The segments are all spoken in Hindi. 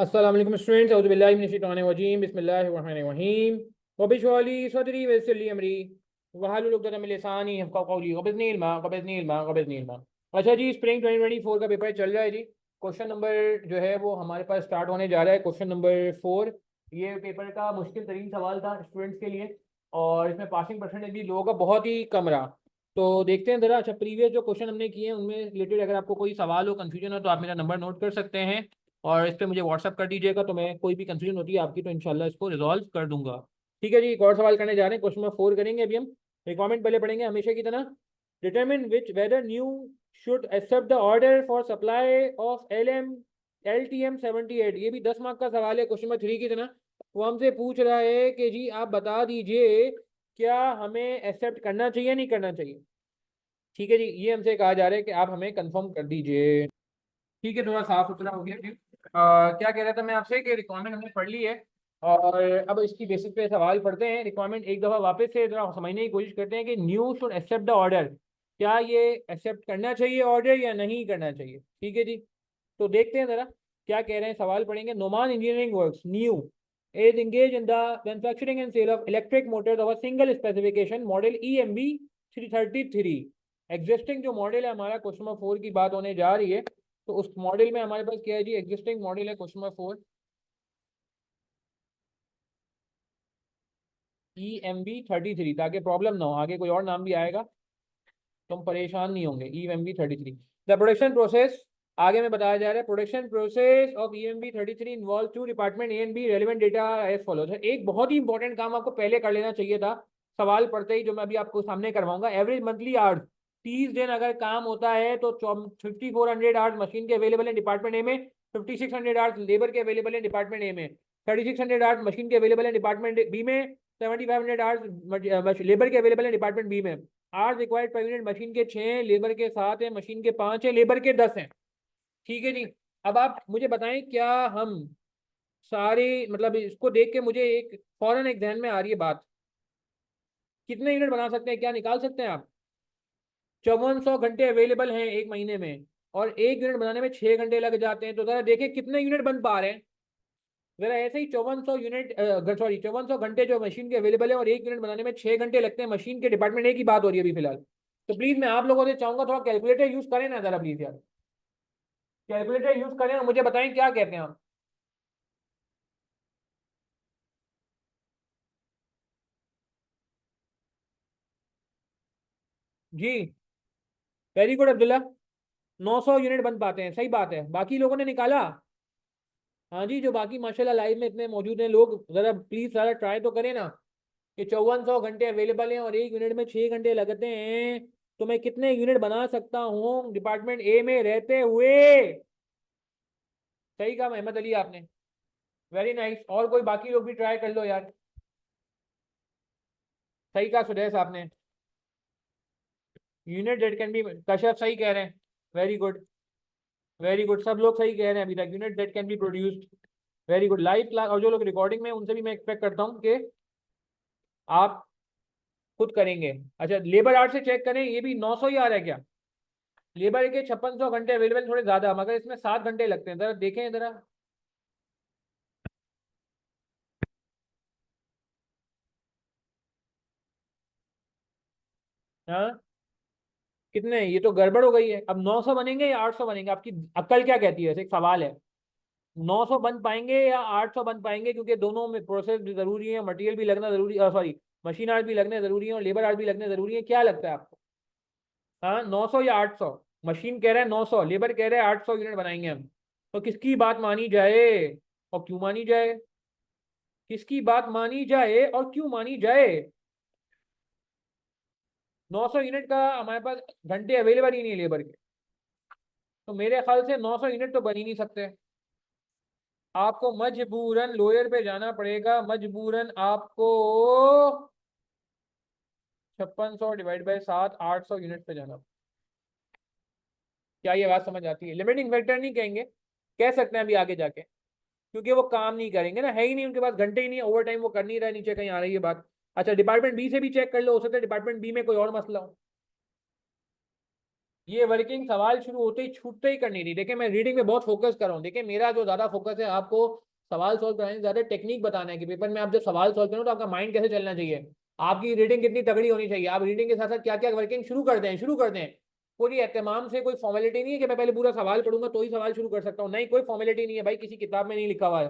अस्सलाम वालेकुम स्टूडेंट्स, औज़ु बिल्लाहि मिनश शैतानिर रजीम, बिस्मिल्लाहिर रहमानिर रहीम। रब्बि इश्रह ली सदरी वयस्सिर ली अमरी वहलुल उक़दतम मिन लिसानी यफ़क़हू क़ौली। क़बिज़नी इल्मा। अच्छा जी, स्प्रिंग 2024 का पेपर चल रहा है जी। क्वेश्चन नंबर जो है वो हमारे पास स्टार्ट होने जा रहा है, क्वेश्चन नंबर 4। ये पेपर का मुश्किल तरीन सवाल था स्टूडेंट्स के लिए, और इसमें पासिंग परसेंटेज भी लोगों का बहुत ही कम रहा। तो देखते हैं ज़रा। अच्छा, प्रीवियस जो क्वेश्चन हमने किए हैं उनमें रिलेटेड अगर आपको कोई सवाल हो, कन्फ्यूजन हो, तो आप मेरा नंबर नोट कर सकते हैं और इस पर मुझे व्हाट्सअप कर दीजिएगा। तो मैं कोई भी कंफ्यूजन होती है आपकी तो इंशाल्लाह इसको रिजॉल्व कर दूंगा। ठीक है जी, एक और सवाल करने जा रहे हैं, क्वेश्चन नंबर 4 करेंगे अभी हम। रिक्वायरमेंट पहले पढ़ेंगे हमेशा की तरह। Determine which whether new should accept the order for supply of LTM 78। ये भी 10 मार्क का सवाल है, क्वेश्चन नंबर 3 की तरह। वो हमसे पूछ रहा है कि जी आप बता दीजिए क्या हमें एक्सेप्ट करना चाहिए नहीं करना चाहिए। ठीक है जी, ये हमसे कहा जा रहा है कि आप हमें कंफर्म कर दीजिए। ठीक है, थोड़ा साफ सुथरा हो गया जी। क्या कह रहा था मैं आपसे कि रिक्वायरमेंट हमने पढ़ ली है, और अब इसकी बेसिस पे सवाल पढ़ते हैं। रिक्वायरमेंट एक दफ़ा वापस से जरा समझने की कोशिश करते हैं कि new should accept the order, क्या ये एक्सेप्ट करना चाहिए ऑर्डर या नहीं करना चाहिए। ठीक है जी, तो देखते हैं ज़रा क्या कह रहे हैं। सवाल पढ़ेंगे। Noman engineering works new is engaged in the manufacturing and sale of electric motors of a single specification model EMB 333। Existing जो मॉडल है हमारा, क्वेश्चन नंबर 4 की बात होने जा रही है। तो उस मॉडल में हमारे पास क्या है जी, एग्जिस्टिंग मॉडल है क्वेश्चन नंबर 4 EMB 33, ताकि प्रॉब्लम ना हो, आगे कोई और नाम भी आएगा तो हम परेशान नहीं होंगे। EMB 33 द प्रोडक्शन प्रोसेस, आगे में बताया जा रहा है production process of EMB 33 involve two department A and B relevant data as follows. एक बहुत ही इंपॉर्टेंट काम आपको पहले कर लेना चाहिए था सवाल पढ़ते ही, जो मैं अभी आपको सामने करवाऊंगा। एवरेज मंथली आवर्स 30 दिन अगर काम होता है तो 5400 आवर्स मशीन के अवेलेबल है डिपार्टमेंट ए में, 5600 आवर्स लेबर के अवेलेबल है डिपार्टमेंट ए में, 3600 आवर्स मशीन के अवेलेबल है डिपार्टमेंट बी में, 7500 आवर्स लेबर के अवेलेबल है डिपार्टमेंट बी में। Hours required per unit machine के 6 लेबर के 7 है, मशीन के 5 है, लेबर के 10 हैं। ठीक है जी। अब आप मुझे बताएं क्या हम सारे मतलब इसको देख के मुझे एक फौरन एक ध्यान में आ रही है बात, कितने यूनिट बना सकते हैं, क्या निकाल सकते हैं आप। 5400 घंटे अवेलेबल हैं एक महीने में, और एक यूनिट बनाने में 6 घंटे लग जाते हैं। तो जरा देखें कितने यूनिट बन पा रहे हैं। जरा ऐसे ही 5400 घंटे जो मशीन के अवेलेबल है और एक यूनिट बनाने में 6 घंटे लगते हैं, मशीन के डिपार्टमेंट ए की बात हो रही है अभी फिलहाल। तो प्लीज मैं आप लोगों से चाहूंगा थोड़ा कैलकुलेटर यूज करें ना जरा, प्लीज यार कैलकुलेटर यूज करें और मुझे बताएं क्या कहते हैं आप। जी, वेरी गुड अब्दुल्ला। 900 यूनिट बन पाते हैं, सही बात है। बाकी लोगों ने निकाला। हाँ जी, जो बाकी माशाल्लाह लाइव में इतने मौजूद हैं लोग, जरा प्लीज सारा ट्राई तो करें ना कि 5400 घंटे अवेलेबल हैं और एक यूनिट में 6 घंटे लगते हैं, तो मैं कितने यूनिट बना सकता हूँ डिपार्टमेंट ए में रहते हुए। सही कहा मोहम्मद अली आपने, वेरी नाइस। और कोई बाकी लोग भी ट्राई कर लो यार। सही कहा सुदेश आपने, unit date can be, Kashyap सही कह रहे हैं, वेरी गुड वेरी गुड, सब लोग सही कह रहे हैं अभी तक, unit date can be produced. Very good. Live class और जो लोग रिकॉर्डिंग में उनसे भी मैं एक्सपेक्ट करता हूँ कि आप खुद करेंगे। अच्छा, लेबर आर्ट से चेक करें, ये भी 900 ही आ रहा है क्या। लेबर के 5600 घंटे अवेलेबल, थोड़े ज्यादा, मगर इसमें 7 घंटे लगते हैं। जरा देखें जरा। हाँ, कितने, ये तो गड़बड़ हो गई है। अब 900 बनेंगे या 800 बनेंगे, आपकी अक्ल क्या कहती है, ऐसे एक सवाल है। 900 बन पाएंगे या 800 बन पाएंगे, क्योंकि दोनों में प्रोसेस भी जरूरी है, मटेरियल भी लगना जरूरी, सॉरी मशीन आर्ट भी लगने जरूरी है और लेबर आर्ट भी लगने जरूरी है। क्या लगता है आपको। हाँ, 900 या 800। मशीन कह रहा है 900, लेबर कह रहा है 800 यूनिट बनाएंगे हम। तो किसकी बात मानी जाए और क्यों मानी जाए, किसकी बात मानी जाए और क्यों मानी जाए। 900 यूनिट का हमारे पास घंटे अवेलेबल ही नहीं है लेबर के, तो मेरे ख्याल से 900 यूनिट तो बन ही नहीं सकते। आपको मजबूरन लोयर पे जाना पड़ेगा, मजबूरन आपको 5600 / 7, 800 यूनिट पे जाना। क्या ये बात समझ आती है। लिमिटिंग फैक्टर नहीं कहेंगे, कह सकते हैं अभी आगे जाके, क्योंकि वो काम नहीं करेंगे ना, है ही नहीं उनके पास, घंटे ही नहीं, ओवर टाइम वो कर नहीं रहा है, नीचे कहीं आ रही है बात। अच्छा, डिपार्टमेंट बी से भी चेक कर लो, हो सकता है डिपार्टमेंट बी में कोई और मसला हो। ये वर्किंग सवाल शुरू होते ही छूटते ही करनी थी। देखिए मैं रीडिंग में बहुत फोकस कर रहा हूँ। देखिए मेरा जो ज्यादा फोकस है आपको सवाल सॉल्व कराने से ज्यादा टेक्निक बताना है कि पेपर में आप जब सवाल सॉल्व करो तो आपका माइंड कैसे चलना चाहिए, आपकी रीडिंग कितनी तगड़ी होनी चाहिए, आप रीडिंग के साथ साथ क्या क्या वर्किंग शुरू कर दें। पूरी एहतमाम से कोई फॉर्मेलिटी नहीं है कि मैं पहले पूरा सवाल पढ़ूंगा तो ही सवाल शुरू कर सकता हूँ, नहीं कोई फॉर्मेलिटी नहीं है भाई, किसी किताब में नहीं लिखा हुआ है।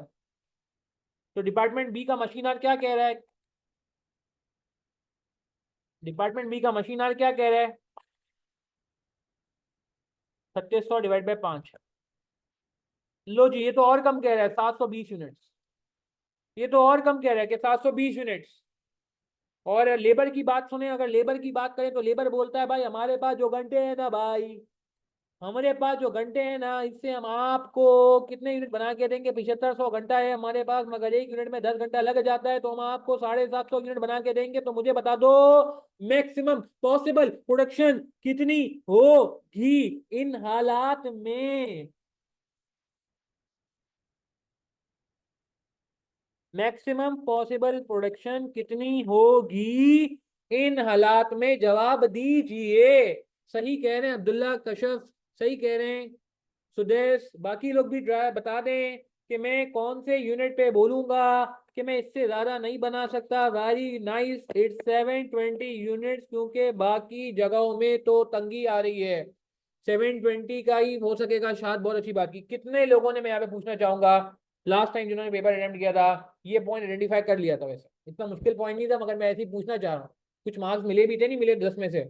तो डिपार्टमेंट बी का मशीनर क्या कह रहा है, डिपार्टमेंट बी का मशीनर क्या कह रहा है, 3600 डिवाइड बाई 5। लो जी, ये तो और कम कह रहा है 720 यूनिट्स, ये तो और कम कह रहा है कि 720 यूनिट्स। और लेबर की बात सुने, अगर लेबर की बात करें तो लेबर बोलता है भाई हमारे पास जो घंटे हैं ना भाई, हमारे पास जो घंटे हैं ना इससे हम आपको कितने यूनिट बना के देंगे, 7500 घंटा है हमारे पास, मगर एक यूनिट में 10 घंटा लग जाता है, तो हम आपको 750 यूनिट बना के देंगे। तो मुझे बता दो मैक्सिमम पॉसिबल प्रोडक्शन कितनी होगी इन हालात में, मैक्सिमम पॉसिबल प्रोडक्शन कितनी होगी इन हालात में, जवाब दीजिए। सही कह रहे हैं अब्दुल्ला, कशफ सही कह रहे हैं, सुदेश, बाकी लोग भी ट्राई बता दें कि मैं कौन से यूनिट पे बोलूंगा कि मैं इससे ज्यादा नहीं बना सकता। वेरी नाइस, इट्स 720 यूनिट्स, क्योंकि बाकी जगहों में तो तंगी आ रही है। 720 का ही हो सकेगा शायद, बहुत अच्छी बात की। कितने लोगों ने, मैं यहाँ पे पूछना चाहूंगा, लास्ट टाइम जिन्होंने पेपर अटेम्प्ट किया था ये पॉइंट आइडेंटिफाई कर लिया था? वैसे इतना मुश्किल पॉइंट नहीं था, मगर मैं ऐसे ही पूछना चाह रहा हूँ। कुछ मार्क्स मिले भी थे, नहीं मिले 10 में से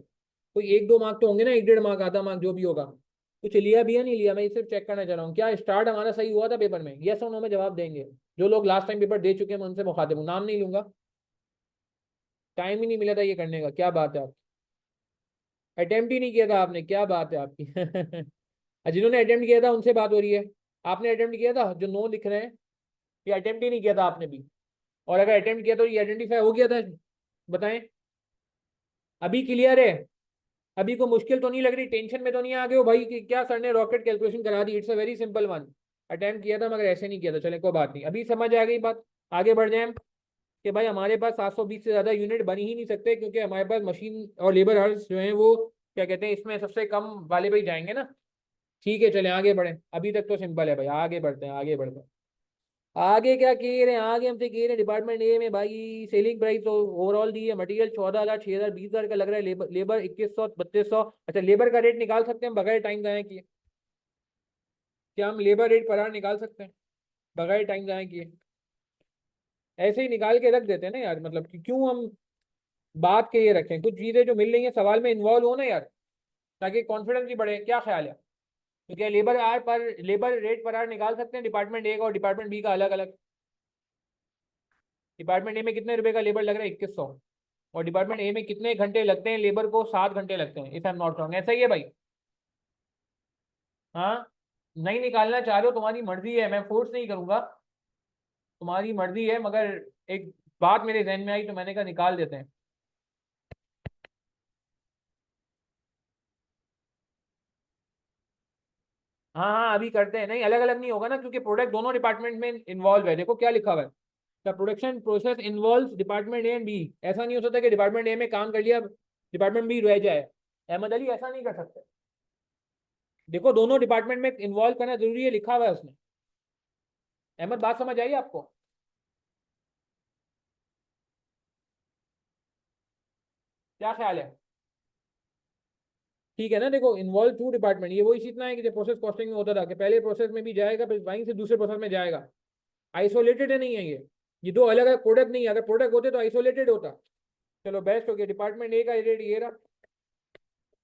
कोई 1-2 मार्क तो होंगे ना, 1-1.5 मार्क, आधा मार्क जो भी होगा। कुछ लिया भी है नहीं लिया, मैं सिर्फ चेक करना चाह रहा हूँ क्या स्टार्ट हमारा सही हुआ था पेपर में। यस और नो में जवाब देंगे जो लोग लास्ट टाइम पेपर दे चुके हैं, मैं उनसे मुखातिब हूँ, नाम नहीं लूंगा, टाइम ही नहीं मिला था ये करने का। क्या बात है आप, अटेम्प्ट ही नहीं किया था आपने, क्या बात है आपकी। जिन्होंने अटेम्प्ट किया था उनसे बात हो रही है। आपने अटेम्प्ट किया था जो नो लिख रहे हैं, ये अटेम्प्ट ही नहीं किया था आपने भी? और अगर अटेम्प्ट किया तो ये आइडेंटिफाई हो गया था? बताएं, अभी क्लियर है? अभी को मुश्किल तो नहीं लग रही, टेंशन में तो नहीं आ गए हो भाई कि क्या सर ने रॉकेट कैलकुलेशन करा दी? It's a very simple one. Attempt किया था मगर ऐसे नहीं किया था, चले कोई बात नहीं, अभी समझ आ गई बात। आगे बढ़ जाए कि भाई हमारे पास 720 से ज्यादा यूनिट बन ही नहीं सकते, क्योंकि हमारे पास मशीन और लेबर आवर्स जो है वो क्या कहते हैं इसमें सबसे कम वाले पे ही जाएंगे ना। ठीक है चले आगे बढ़े, अभी तक तो सिंपल है भाई, आगे बढ़ते हैं आगे बढ़ते हैं। आगे क्या कह रहे हैं, आगे हमसे कह रहे हैं डिपार्टमेंट ए में भाई सेलिंग प्राइस तो ओवरऑल दी है, मटेरियल 14,000, 6,000, 20,000 का लग रहा है, लेबर 2100, 3200। अच्छा लेबर का रेट निकाल सकते हैं बगैर टाइम जाए किए? क्या हम लेबर रेट पर आवर निकाल सकते हैं बगैर टाइम जाए किए? ऐसे ही निकाल के रख देते हैं ना यार, मतलब कि क्यों हम बात के ये रखें, कुछ चीजें जो मिल रही है सवाल में इन्वॉल्व हो ना यार, ताकि कॉन्फिडेंस भी बढ़े। क्या ख्याल है? तो क्या लेबर रेट पर आवर निकाल सकते हैं डिपार्टमेंट ए का और डिपार्टमेंट बी का अलग अलग? डिपार्टमेंट ए में कितने रुपए का लेबर लग रहा है? 2100। और डिपार्टमेंट ए में कितने घंटे लगते हैं लेबर को? 7 घंटे लगते हैं, if I am not wrong, ऐसा ही है भाई? हाँ, नहीं निकालना चाह रहे हो तुम्हारी मर्जी है, मैं फोर्स नहीं करूंगा, तुम्हारी मर्जी है, मगर एक बात मेरे जहन में आई तो मैंने कहा निकाल देते हैं। हाँ हाँ अभी करते हैं, नहीं अलग अलग नहीं होगा ना, क्योंकि प्रोडक्ट दोनों डिपार्टमेंट में इन्वॉल्व है। देखो क्या लिखा हुआ है, the production process involve department A and B. ऐसा नहीं हो सकता कि डिपार्टमेंट ए में काम कर लिया डिपार्टमेंट बी रह जाए। अहमद अली ऐसा नहीं कर सकते। देखो दोनों डिपार्टमेंट में इन्वॉल्व करना जरूरी है, लिखा हुआ है उसमें। अहमद बात समझ आई आपको? क्या ख्याल है? ठीक है ना, देखो इन्वॉल्व टू डिपार्टमेंट, ये वही इतना है कि जो प्रोसेस कॉस्टिंग में होता था कि पहले प्रोसेस में भी जाएगा फिर वहीं से दूसरे प्रोसेस में जाएगा। आइसोलेटेड है नहीं है ये दो अलग अलग प्रोडक्ट नहीं है, अगर प्रोडक्ट होते तो आइसोलेटेड होता। चलो बेस्ट हो गया, डिपार्टमेंट ए का रेट ये रहा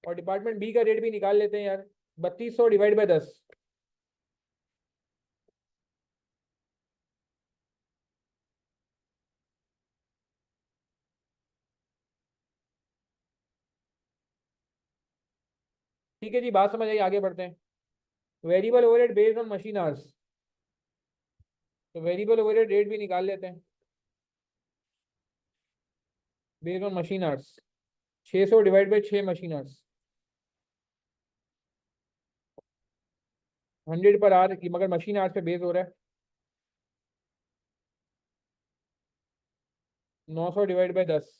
और डिपार्टमेंट बी का रेट भी निकाल लेते हैं यार। 3200 डिवाइड बाई 10। ठीक है जी, बात समझ आई, आगे बढ़ते हैं। Variable overhead based on machine hours, तो वेरिएबल ओवरहेड रेट भी निकाल लेते हैं based on machine hours. 600 divide by 6 machine hours, 100 per hour की, मगर मशीन आवर्स पे बेस हो रहा है। 900 डिवाइड बाई 10,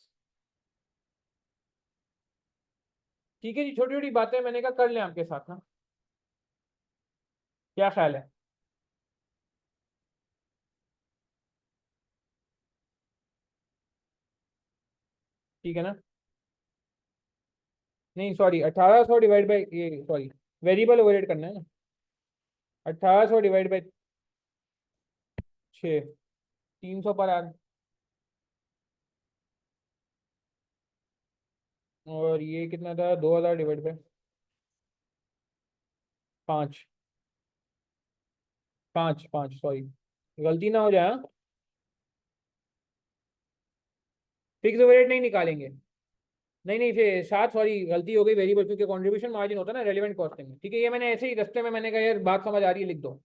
ठीक है जी, छोटी छोटी बातें मैंने कहा कर लें आपके साथ ना, क्या ख्याल है? ठीक है ना? नहीं सॉरी, 1800 डिवाइड बाई ये, सॉरी, वेरिएबल ओवरहेड करना है ना, 1800 डिवाइड बाई 6, 300 पर आर। और ये कितना था, 2000 डिवाइड बाई 5, 5 सॉरी, गलती ना हो जाए हाँ? फिक्स ओवरहेड नहीं निकालेंगे, नहीं नहीं, फिर 7, सॉरी गलती हो गई, वेरिएबल, क्योंकि कंट्रीब्यूशन मार्जिन होता है ना रेलिवेंट कॉस्टिंग में। ठीक है, ये मैंने ऐसे ही रास्ते में मैंने कहा यार बात समझ आ रही है, लिख दो।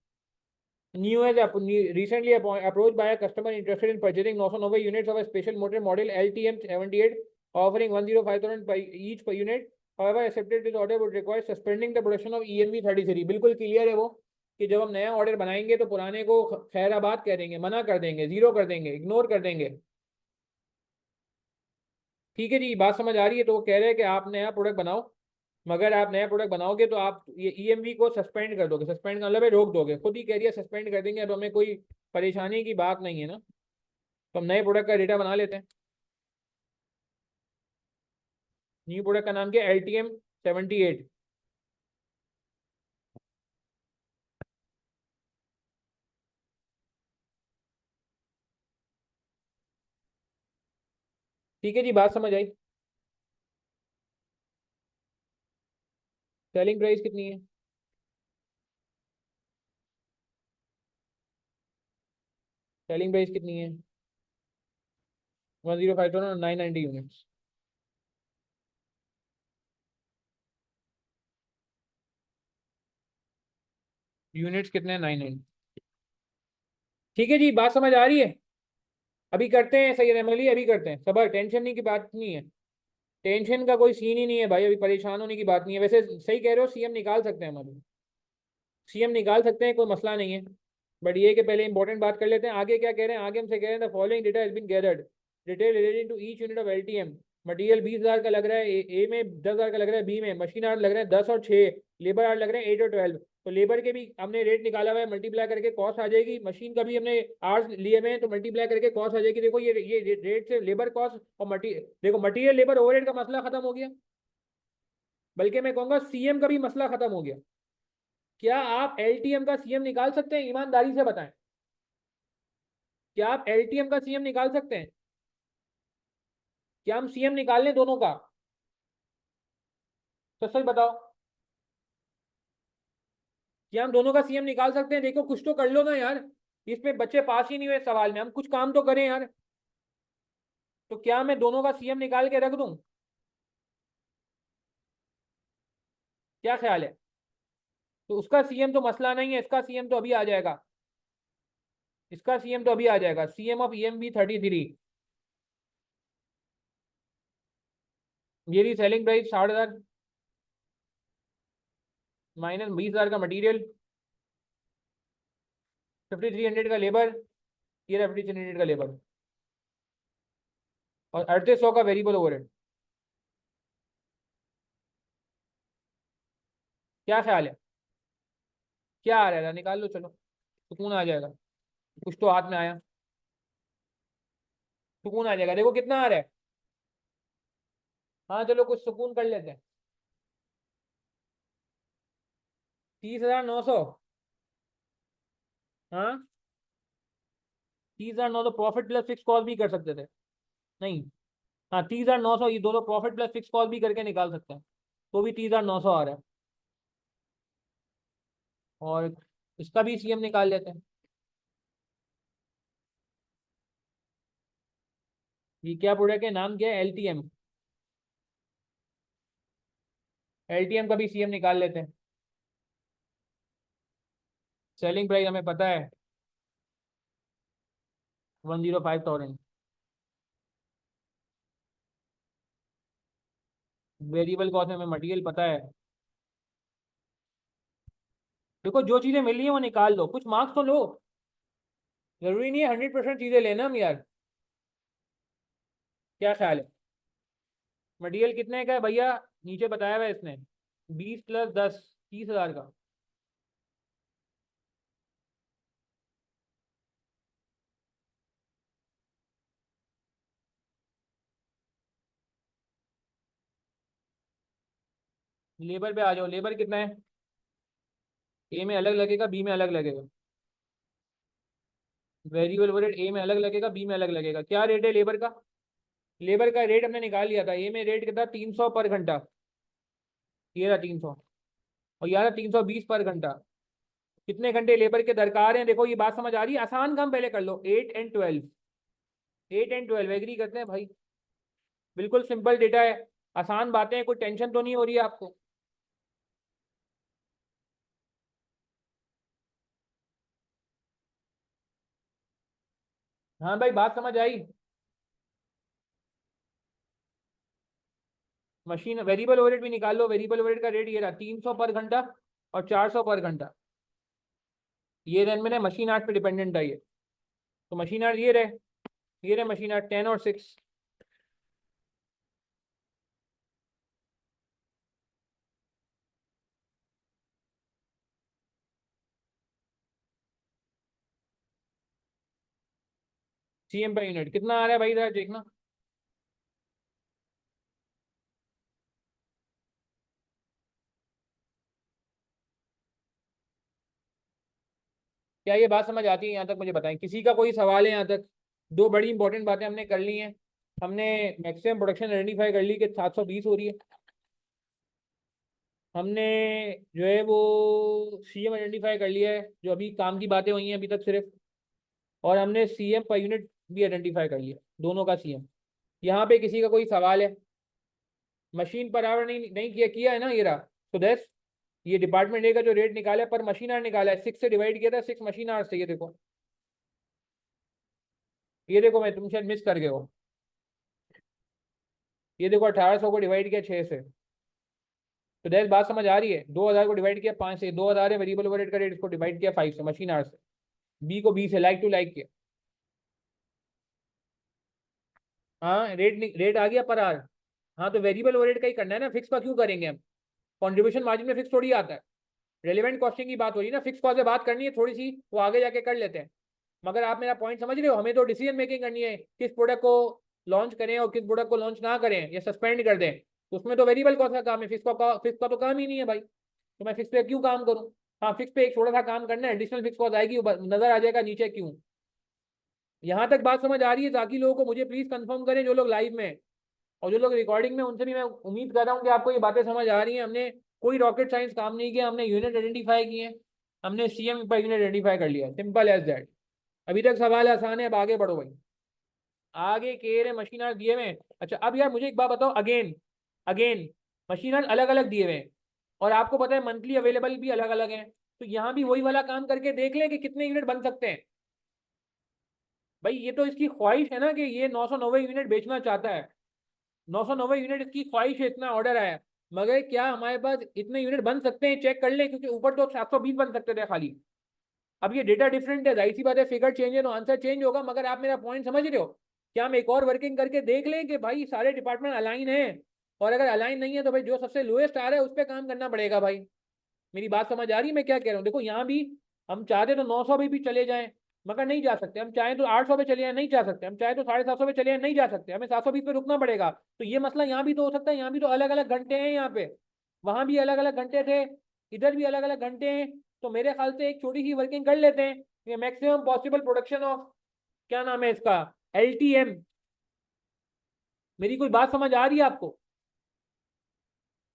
New has recently approached by a customer interested in purchasing 990 units of a special motor model LTM 78, offering 105,000 by each per unit. However, accepted this order would require suspending the production of EMV 33। बिल्कुल क्लियर है वो, कि जब हम नया ऑर्डर बनाएंगे तो पुराने को खैराबाद कह देंगे, मना कर देंगे, जीरो कर देंगे, इग्नोर कर देंगे। ठीक है जी, बात समझ आ रही है? तो वो कह रहे हैं कि आप नया प्रोडक्ट बनाओ, मगर आप नया प्रोडक्ट बनाओगे तो आप ये ईएमवी को सस्पेंड कर दोगे। सस्पेंड का मतलब है रोक दोगे, खुद ही कह रही है सस्पेंड कर देंगे, अब हमें कोई परेशानी की बात नहीं है ना, तो हम नए प्रोडक्ट का डेटा बना लेते हैं। न्यू प्रोडक्ट का नाम क्या है? LTM 78। ठीक है जी, बात समझ आई? सेलिंग प्राइस कितनी है? सेलिंग प्राइस कितनी है? 105 और 990 यूनिट्स। यूनिट्स कितने हैं? 990। ठीक है जी, बात समझ आ रही है? अभी करते हैं सही अमली, अभी करते हैं, सबर, टेंशन नहीं की बात नहीं है, टेंशन का कोई सीन ही नहीं है भाई, अभी परेशान होने की बात नहीं है। वैसे सही कह रहे हो, सीएम निकाल सकते हैं हम अभी, सीएम निकाल सकते हैं, कोई मसला नहीं है। बट ये कि पहले इंपॉर्टेंट बात कर लेते हैं, आगे क्या कह रहे हैं, आगे हमसे कह रहे हैं the following data has been gathered, detail relating to each unit of LTM. Material 20,000 का लग रहा है, ए में 10,000 का लग रहा है, बी में मशीन आर्ट लग रहा है 10 और 6, लेबर आर्ट लग रहे हैं 8 और 12। तो लेबर के भी हमने रेट निकाला हुआ है, मल्टीप्लाई करके कॉस्ट आ जाएगी, मशीन का भी हमने आर्ट्स लिए हुए हैं तो मल्टीप्लाई करके कॉस्ट आ जाएगी। देखो ये रेट से लेबर कॉस्ट और मटीरियल, देखो मटीरियल लेबर ओवरहेड का मसला खत्म हो गया, बल्कि मैं कहूंगा सीएम का भी मसला खत्म हो गया। क्या आप एलटीएम का सीएम निकाल सकते हैं? ईमानदारी से बताएं, क्या आप एलटीएम का सीएम निकाल सकते हैं? क्या हम सीएम निकाल लें दोनों का? तो सही बताओ, क्या हम दोनों का सीएम निकाल सकते हैं? देखो कुछ तो कर लो ना यार, इसमें बच्चे पास ही नहीं हुए सवाल में, हम कुछ काम तो करें यार। तो क्या मैं दोनों का सीएम निकाल के रख दूं? क्या ख्याल है? तो उसका सीएम तो मसला नहीं है, इसका सीएम तो अभी आ जाएगा, इसका सीएम तो अभी आ जाएगा, सीएम ऑफ ईएमवी 33। ये रही सेलिंग प्राइस 60,000, माइनस 20,000 का मटीरियल, 5300 का लेबर, ये रहा 5300 का लेबर, और 3800 का वेरिएबल ओवरहेड। क्या ख्याल है? क्या आ रहा है, निकाल लो चलो, सुकून आ जाएगा, कुछ तो हाथ में आया, सुकून आ जाएगा। देखो कितना आ रहा है, हाँ चलो कुछ सुकून कर लेते हैं। 30,900, हाँ 30,900 तो प्रॉफिट प्लस फिक्स कॉस्ट भी कर सकते थे, नहीं, हाँ 30,900, ये दोनों प्रॉफिट प्लस फिक्स कॉस्ट भी करके निकाल सकते हैं, तो भी 30,900 आ रहा है। और इसका भी सीएम निकाल लेते हैं। ये क्या प्रोडक्ट है, नाम क्या है? एलटीएम, एलटीएम का भी सीएम निकाल लेते हैं। सेलिंग प्राइस हमें पता है 105,000, वेरिएबल कॉस्ट हमें मटेरियल पता है। देखो जो चीजें मिल रही है वो निकाल लो, कुछ मार्क्स तो लो, जरूरी नहीं है 100% चीजें लेना हम यार। क्या ख्याल है? मटेरियल कितने का है भैया? नीचे बताया हुआ है इसने 20 + 10 30,000 का। लेबर पे आ जाओ, लेबर कितना है? ए में अलग लगेगा, बी में अलग लगेगा। वेरिएबल ओवरहेड ए में अलग लगेगा, बी में अलग लगेगा। क्या रेट है लेबर का? लेबर का रेट हमने निकाल लिया था। ए में रेट कितना? 300 पर घंटा। ये रहा 300। और यार 320 पर घंटा। कितने घंटे लेबर के दरकार हैं? देखो ये बात समझ आ रही है? आसान काम पहले कर लो। 8 और 12, 8 और 12 एग्री करते हैं भाई? बिल्कुल सिंपल डेटा है, आसान बातें हैं, कोई टेंशन तो नहीं हो रही है आपको? हाँ भाई, बात समझ आई? मशीन वेरिएबल ओवरहेड भी निकाल लो। वेरिएबल ओवरहेड का रेट ये रहा 300 पर घंटा और 400 पर घंटा। ये रेन में मशीन आर्ट पे डिपेंडेंट है ये। तो मशीन आर्ट ये रहे मशीन आर्ट 10 और 6। सीएम पर यूनिट कितना आ रहा है भाई, जरा देखना। क्या ये बात समझ आती है यहाँ तक? मुझे बताएं, किसी का कोई सवाल है यहाँ तक? दो बड़ी इंपॉर्टेंट बातें हमने कर ली हैं। हमने मैक्सिमम प्रोडक्शन आइडेंटिफाई कर ली कि 720 हो रही है। हमने जो है वो सीएम आइडेंटिफाई कर लिया है, जो अभी काम की बातें हुई हैं अभी तक सिर्फ। और हमने सीएम पर यूनिट भी आइडेंटिफाई कर लिया, दोनों का सीएम। यहाँ पे किसी का कोई सवाल है? मशीन पर आवर नहीं नहीं किया किया है ना, ये रहा। तो दैट्स ये डिपार्टमेंट ए का जो रेट निकाला है पर मशीन आवर निकाला है, 6 से डिवाइड किया था, 6 मशीन आवर्स से। ये देखो, ये देखो, मैं तुम शायद मिस कर गए हो। ये देखो 1800 को डिवाइड किया 6 से। तो दैट बात समझ आ रही है? 2000 को डिवाइड किया 5 से, 2000 है वेरिएबल ओवरहेड का रेट, इसको डिवाइड किया 5 से मशीन आवर्स से। बी को बी से लाइक टू लाइक किया। हाँ, रेट आ गया पर आर। हाँ, तो वेरिएबल ओवरहेड का ही करना है ना, फिक्स का क्यों करेंगे हम? कॉन्ट्रीब्यूशन मार्जिन में फिक्स थोड़ी आता है। रेलिवेंट कॉस्टिंग की बात हो रही है ना, फिक्स कॉस्ट से बात करनी है थोड़ी सी, वो आगे जाके कर लेते हैं। मगर आप मेरा पॉइंट समझ रहे हो? हमें तो डिसीजन मेकिंग करनी है, किस प्रोडक्ट को लॉन्च करें और किस प्रोडक्ट को लॉन्च ना करें या सस्पेंड कर दें। तो उसमें तो वेरिएबल कॉस्ट का काम है, फिक्स का तो काम ही नहीं है भाई। तो मैं फिक्स पे क्यों काम करूँ? हाँ, फिक्स पे एक छोटा सा काम करना है, एडिशनल फिक्स कॉस्ट आएगी, वो नजर आ जाएगा नीचे क्यों। यहाँ तक बात समझ आ रही है? ताकि लोगों को मुझे प्लीज कंफर्म करें, जो लोग लाइव में और जो लोग रिकॉर्डिंग में, उनसे भी मैं उम्मीद कर रहा हूँ कि आपको ये बातें समझ आ रही हैं। हमने कोई रॉकेट साइंस काम नहीं किया, हमने यूनिट आइडेंटिफाई किए। हमने सीएम पर यूनिट आइडेंटिफाई कर लिया, सिंपल एज दैट। अभी तक सवाल आसान है, अब आगे बढ़ो भाई। आगे के रहे मशीन आर्ट दिए हुए हैं। अच्छा, अब यार मुझे एक बात बताओ, अगेन अगेन मशीन आर्ट अलग अलग दिए हुए हैं और आपको पता है मंथली अवेलेबल भी अलग अलग हैं। तो यहाँ भी वही वाला काम करके देख लें कि कितने यूनिट बन सकते हैं। भाई ये तो इसकी ख्वाहिश है ना कि ये 990 यूनिट बेचना चाहता है। 990 यूनिट इसकी ख्वाहिश है, इतना ऑर्डर आया। मगर क्या हमारे पास इतने यूनिट बन सकते हैं? चेक कर लें, क्योंकि ऊपर तो 720 बन सकते थे खाली। अब ये डेटा डिफरेंट है, जाहिर सी बात है, फिगर चेंज है तो आंसर चेंज होगा। मगर आप मेरा पॉइंट समझ रहे हो? क्या हम एक और वर्किंग करके देख लें कि भाई सारे डिपार्टमेंट अलाइन है? और अगर अलाइन नहीं है तो भाई जो सबसे लोएस्ट आ रहा है उस पर काम करना पड़ेगा भाई। मेरी बात समझ आ रही है मैं क्या कह रहा हूँ? देखो यहाँ भी हम चाहते तो 900 भी चले जाएं, मगर नहीं जा सकते। हम चाहें तो 800 पे चले जाए, नहीं जा सकते। हम चाहे तो 750 पे चले जाए, नहीं जा सकते। हमें 720 पे रुकना पड़ेगा। तो ये मसला यहाँ भी तो हो सकता है। यहाँ भी तो अलग अलग घंटे हैं, यहाँ पे वहां भी अलग अलग घंटे थे, इधर भी अलग अलग घंटे हैं। तो मेरे ख्याल से एक छोटी सी वर्किंग कर लेते हैं, ये मैक्सिमम पॉसिबल प्रोडक्शन ऑफ, क्या नाम है इसका, LTM। मेरी कोई बात समझ आ रही है आपको?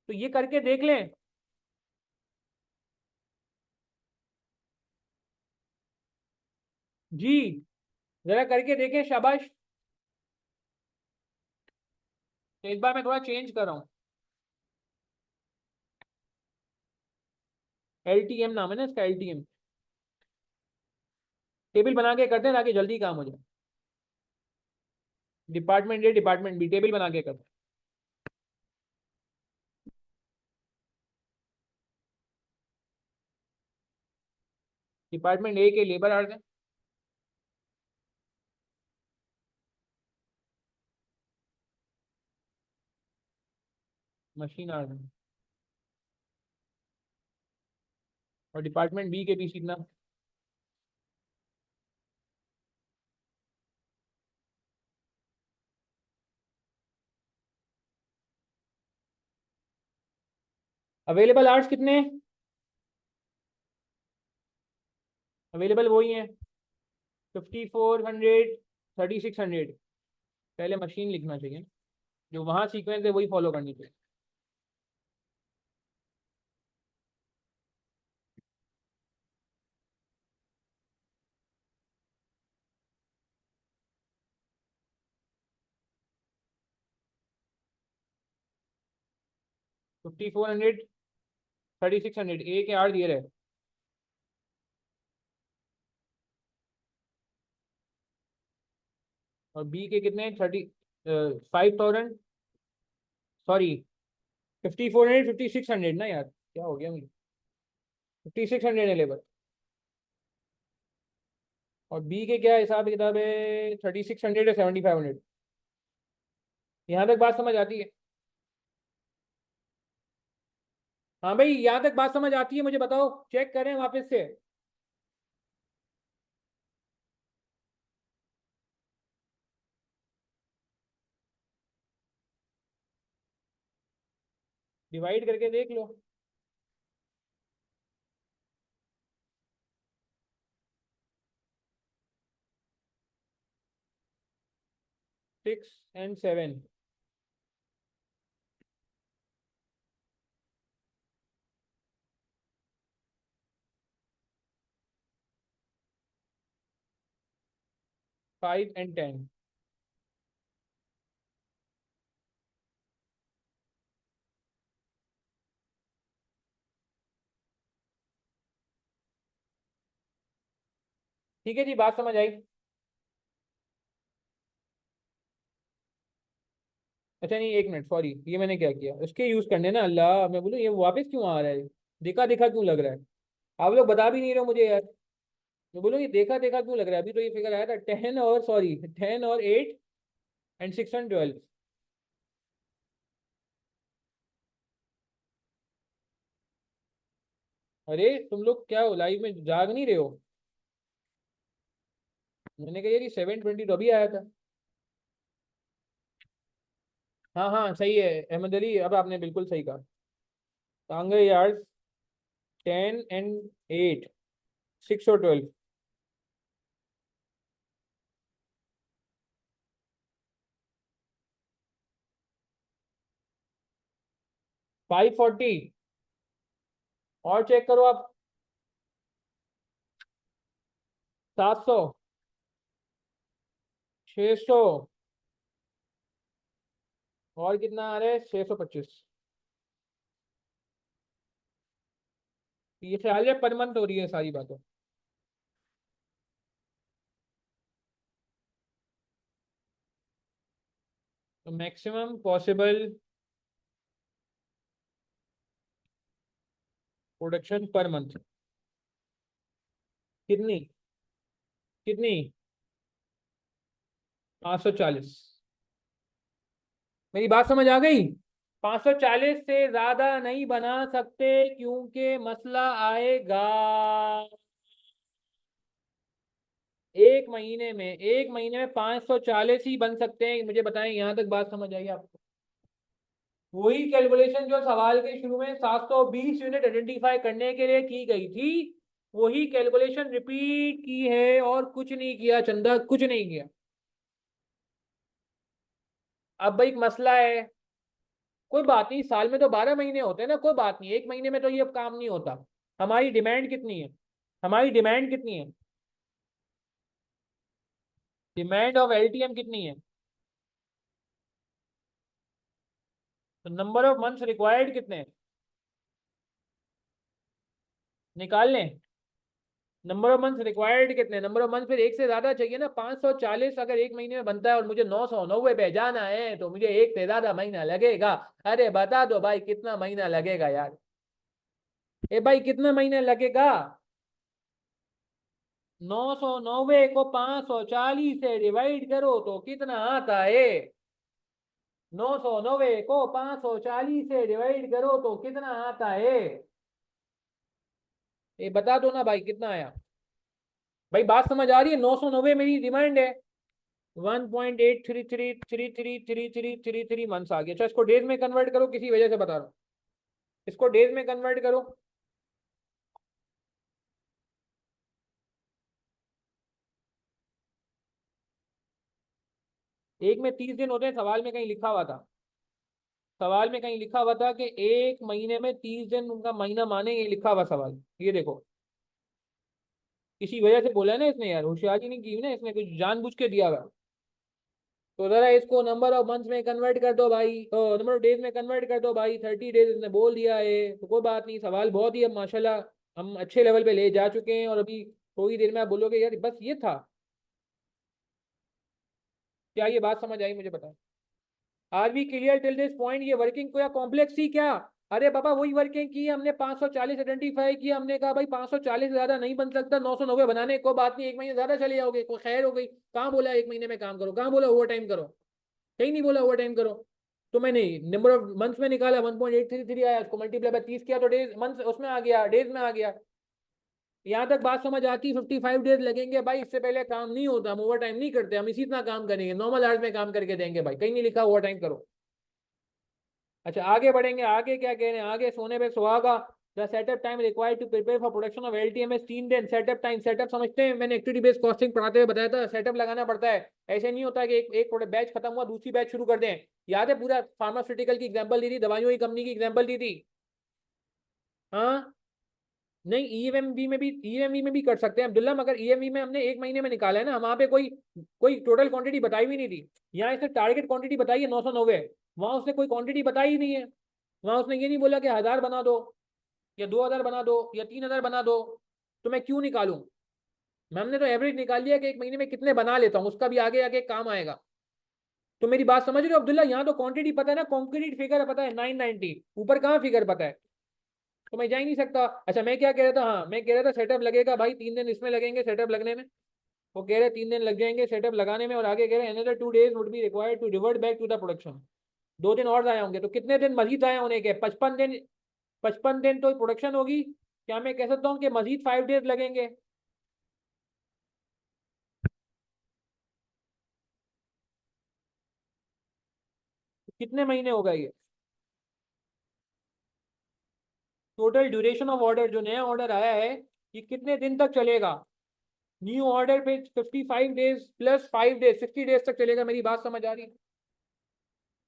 तो ये करके देख लें। जी, जरा करके देखें, शाबाश। तो एक बार मैं थोड़ा चेंज कर रहा हूँ। LTM नाम है ना इसका, LTM। टेबल बना के करते हैं ताकि जल्दी काम हो जाए। Department A department B table बना के करते हैं। डिपार्टमेंट ए के लेबर आर्ट है। मशीन आ गई। और डिपार्टमेंट बी के पीछे कितना? अवेलेबल आर्ट्स कितने? अवेलेबल वही है, 5400, 3600। पहले मशीन लिखना चाहिए, जो वहाँ सीक्वेंस है वही फॉलो करनी चाहिए। 5400, 3600, ए के आर दिए रहे। और बी के कितने? 5000, सॉरी 5400, 5600 ना यार, क्या हो गया मुझे? 5600 है लेबर। और बी के क्या हिसाब किताब है? 3600 है, 7500। यहाँ तक बात समझ आती है? हाँ भाई, यहाँ तक बात समझ आती है? मुझे बताओ, चेक करें वापस से। डिवाइड करके देख लो। 6 and 7। 5 and 10। ठीक है जी, बात समझ आई? अच्छा नहीं, एक मिनट, सॉरी, ये मैंने क्या किया, उसके यूज करने ना, अल्लाह, मैं बोलूँ ये वापस क्यों आ रहा है? देखा देखा क्यों लग रहा है? आप लोग बता भी नहीं रहे हो मुझे यार। मैं बोलूँ ये देखा देखा क्यों लग रहा है? अभी तो ये फिगर आया था 10 और, सॉरी, 10 और 8 and 6 and 12। अरे तुम लोग क्या हो, लाइव में जाग नहीं रहे हो? मैंने कहा यार ये 720 तो अभी आया था। हाँ हाँ सही है अहमद अली, अब आपने बिल्कुल सही कहा। टांगे यार्ड, 10 and 8, 6 और 12। 540। और चेक करो आप। 700, 600। और कितना आ रहा है? 625। ये ख्याल है पर मंथ हो रही है सारी बातें। तो maximum possible production per month कितनी? कितनी? 540। मेरी बात समझ आ गई? 540 से ज्यादा नहीं बना सकते, क्योंकि मसला आएगा। एक महीने में 540 ही बन सकते हैं, मुझे बताएं, यहां तक बात समझ आई आपको? वही कैलकुलेशन जो सवाल के शुरू में 720 यूनिट आइडेंटिफाई करने के लिए की गई थी, वही कैलकुलेशन रिपीट की है, और कुछ नहीं किया चंदा, कुछ नहीं किया। अब भाई एक मसला है, कोई बात नहीं, साल में तो 12 महीने होते हैं ना, कोई बात नहीं, एक महीने में तो ये काम नहीं होता। हमारी डिमांड कितनी है? हमारी डिमांड कितनी है? डिमांड ऑफ एलटीएम कितनी है? तो नंबर ऑफ मंथ्स रिक्वायर्ड कितने हैं? निकाल लें। नंबर ऑफ मंथ्स रिक्वायर्ड कितने? नंबर ऑफ मंथ फिर एक से ज्यादा चाहिए ना। 540 अगर एक महीने में बनता है और मुझे 990 पे जाना है, तो मुझे एक से ज्यादा महीना लगेगा। अरे बता दो भाई कितना महीना लगेगा यार? ए भाई कितना महीना लगेगा? 990 को 540 से डिवाइड करो तो कितना आता है? 990 को 540 से डिवाइड करो तो कितना आता है? ये बता दो ना भाई, कितना आया? भाई बात समझ आ रही है? 990 मेरी डिमांड है। 1.833333333 मंथ्स आ गया। अच्छा, इसको डेज में कन्वर्ट करो, किसी वजह से बता रहा हूँ। इसको डेज में कन्वर्ट करो। एक में 30 दिन होते हैं, सवाल में कहीं लिखा हुआ था। सवाल में कहीं लिखा हुआ था कि एक महीने में 30 दिन उनका महीना माने, ये लिखा हुआ सवाल, ये देखो। किसी वजह से बोला है ना इसने, यार होशियारी नहीं की ना इसने, कुछ जानबूझ के दिया हुआ। तो जरा इसको नंबर ऑफ मंथ्स में कन्वर्ट कर दो भाई, नंबर ऑफ डेज में कन्वर्ट कर दो भाई। 30 डेज इसने बोल दिया है, तो कोई बात नहीं। सवाल बहुत ही अब माशाल्लाह हम अच्छे लेवल पे ले जा चुके हैं, और अभी थोड़ी देर में आप बोलोगे यार बस ये था। क्या ये बात समझ आई? मुझे बताओ। Are we clear till this point? ये वर्किंग को या कॉम्प्लेक्स ही क्या? अरे बाबा वही वर्किंग की है हमने, 540 आइडेंटिफाई किया, हमने कहा भाई 540 से ज्यादा नहीं बन सकता, 990 बनाने को बात नहीं, एक महीने ज्यादा चले जाओगे, कोई खैर हो गई। कहाँ बोला एक महीने में काम करो? कहाँ बोला ओवर टाइम करो? कहीं नहीं बोला ओवर टाइम करो। तो मैंने नंबर ऑफ मंथ्स में निकाला, 1.833 आया, उसको मल्टीप्लाई बाय 30 किया तो डेज मंथ उसमें आ गया, डेज में आ गया। यहाँ तक बात समझ आती? 55 डेज लगेंगे भाई, इससे पहले काम नहीं होता, हम ओवर टाइम नहीं करते, हम इसी इतना काम करेंगे, नॉर्मल आवर्स में काम करके देंगे भाई, कहीं नहीं लिखा ओवर टाइम करो। अच्छा आगे बढ़ेंगे, आगे क्या कह रहे हैं? आगे सोने पे सुहागा। The setup time required to prepare for production of LTMS 3 दिन। सेटअप टाइम, सेटअप समझते हैं, मैंने एक्टिविटी बेस्ड कॉस्टिंग पढ़ाते हुए बताया था, सेटअप लगाना पड़ता है। ऐसे नहीं होता कि एक बैच खत्म हुआ दूसरी बैच शुरू कर दें। याद है पूरा फार्मास्यूटिकल की एग्जांपल दी थी, दवाइयों की कंपनी की एग्जांपल दी थी। हाँ, नहीं ईएमवी में भी, ईएमवी में भी कर सकते हैं अब्दुल्ला, मगर ईएमवी में हमने एक महीने में निकाला है ना, वहां पे कोई कोई टोटल क्वांटिटी बताई भी नहीं थी। यहाँ इसने टारगेट क्वांटिटी बताई है 990, वहां उसने कोई क्वांटिटी बताई ही नहीं है। वहां उसने ये नहीं बोला कि 1000 बना दो या 2000 बना दो या 3000 बना दो, तो मैं क्यों निकालूं? हमने तो एवरेज निकाल लिया कि एक महीने में कितने बना लेता हूँ, उसका भी आगे आगे काम आएगा। तो मेरी बात समझ रहे हो अब्दुल्ला? यहाँ तो क्वांटिटी पता है ना, कॉन्क्रीट फिगर पता है 990, ऊपर कहाँ फिगर पता है? तो मैं जा ही नहीं सकता। अच्छा मैं क्या कह रहा था, हाँ मैं कह रहा था सेटअप लगेगा भाई, 3 दिन इसमें लगेंगे सेटअप लगने में। वो कह रहे 3 दिन लग जाएंगे सेटअप लगाने में, और आगे कह रहे another 2 days would be required to revert back to the production. 2 दिन और आए होंगे, तो कितने दिन मजीद आए होने के? 55 दिन। 55 दिन तो प्रोडक्शन होगी, क्या मैं कह सकता हूँ कि मजीद 5 days लगेंगे? कितने महीने होगा ये? टोटल ड्यूरेशन ऑफ ऑर्डर, जो नया ऑर्डर आया है, ये कितने दिन तक चलेगा? न्यू ऑर्डर पे 55 डेज प्लस 5 डेज, 60 डेज तक चलेगा। मेरी बात समझ आ रही है?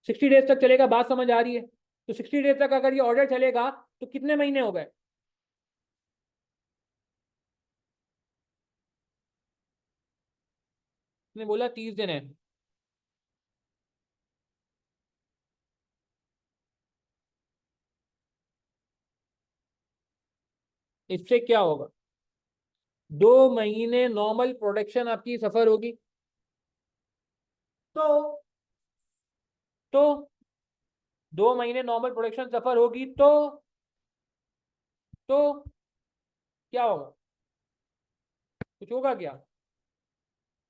60 डेज तक चलेगा, बात समझ आ रही है? तो 60 डेज तक अगर ये ऑर्डर चलेगा तो कितने महीने हो गए? उसने बोला 30 दिन है। इससे क्या होगा? 2 महीने नॉर्मल प्रोडक्शन आपकी सफर होगी। तो 2 महीने नॉर्मल प्रोडक्शन सफर होगी तो क्या होगा? कुछ होगा क्या?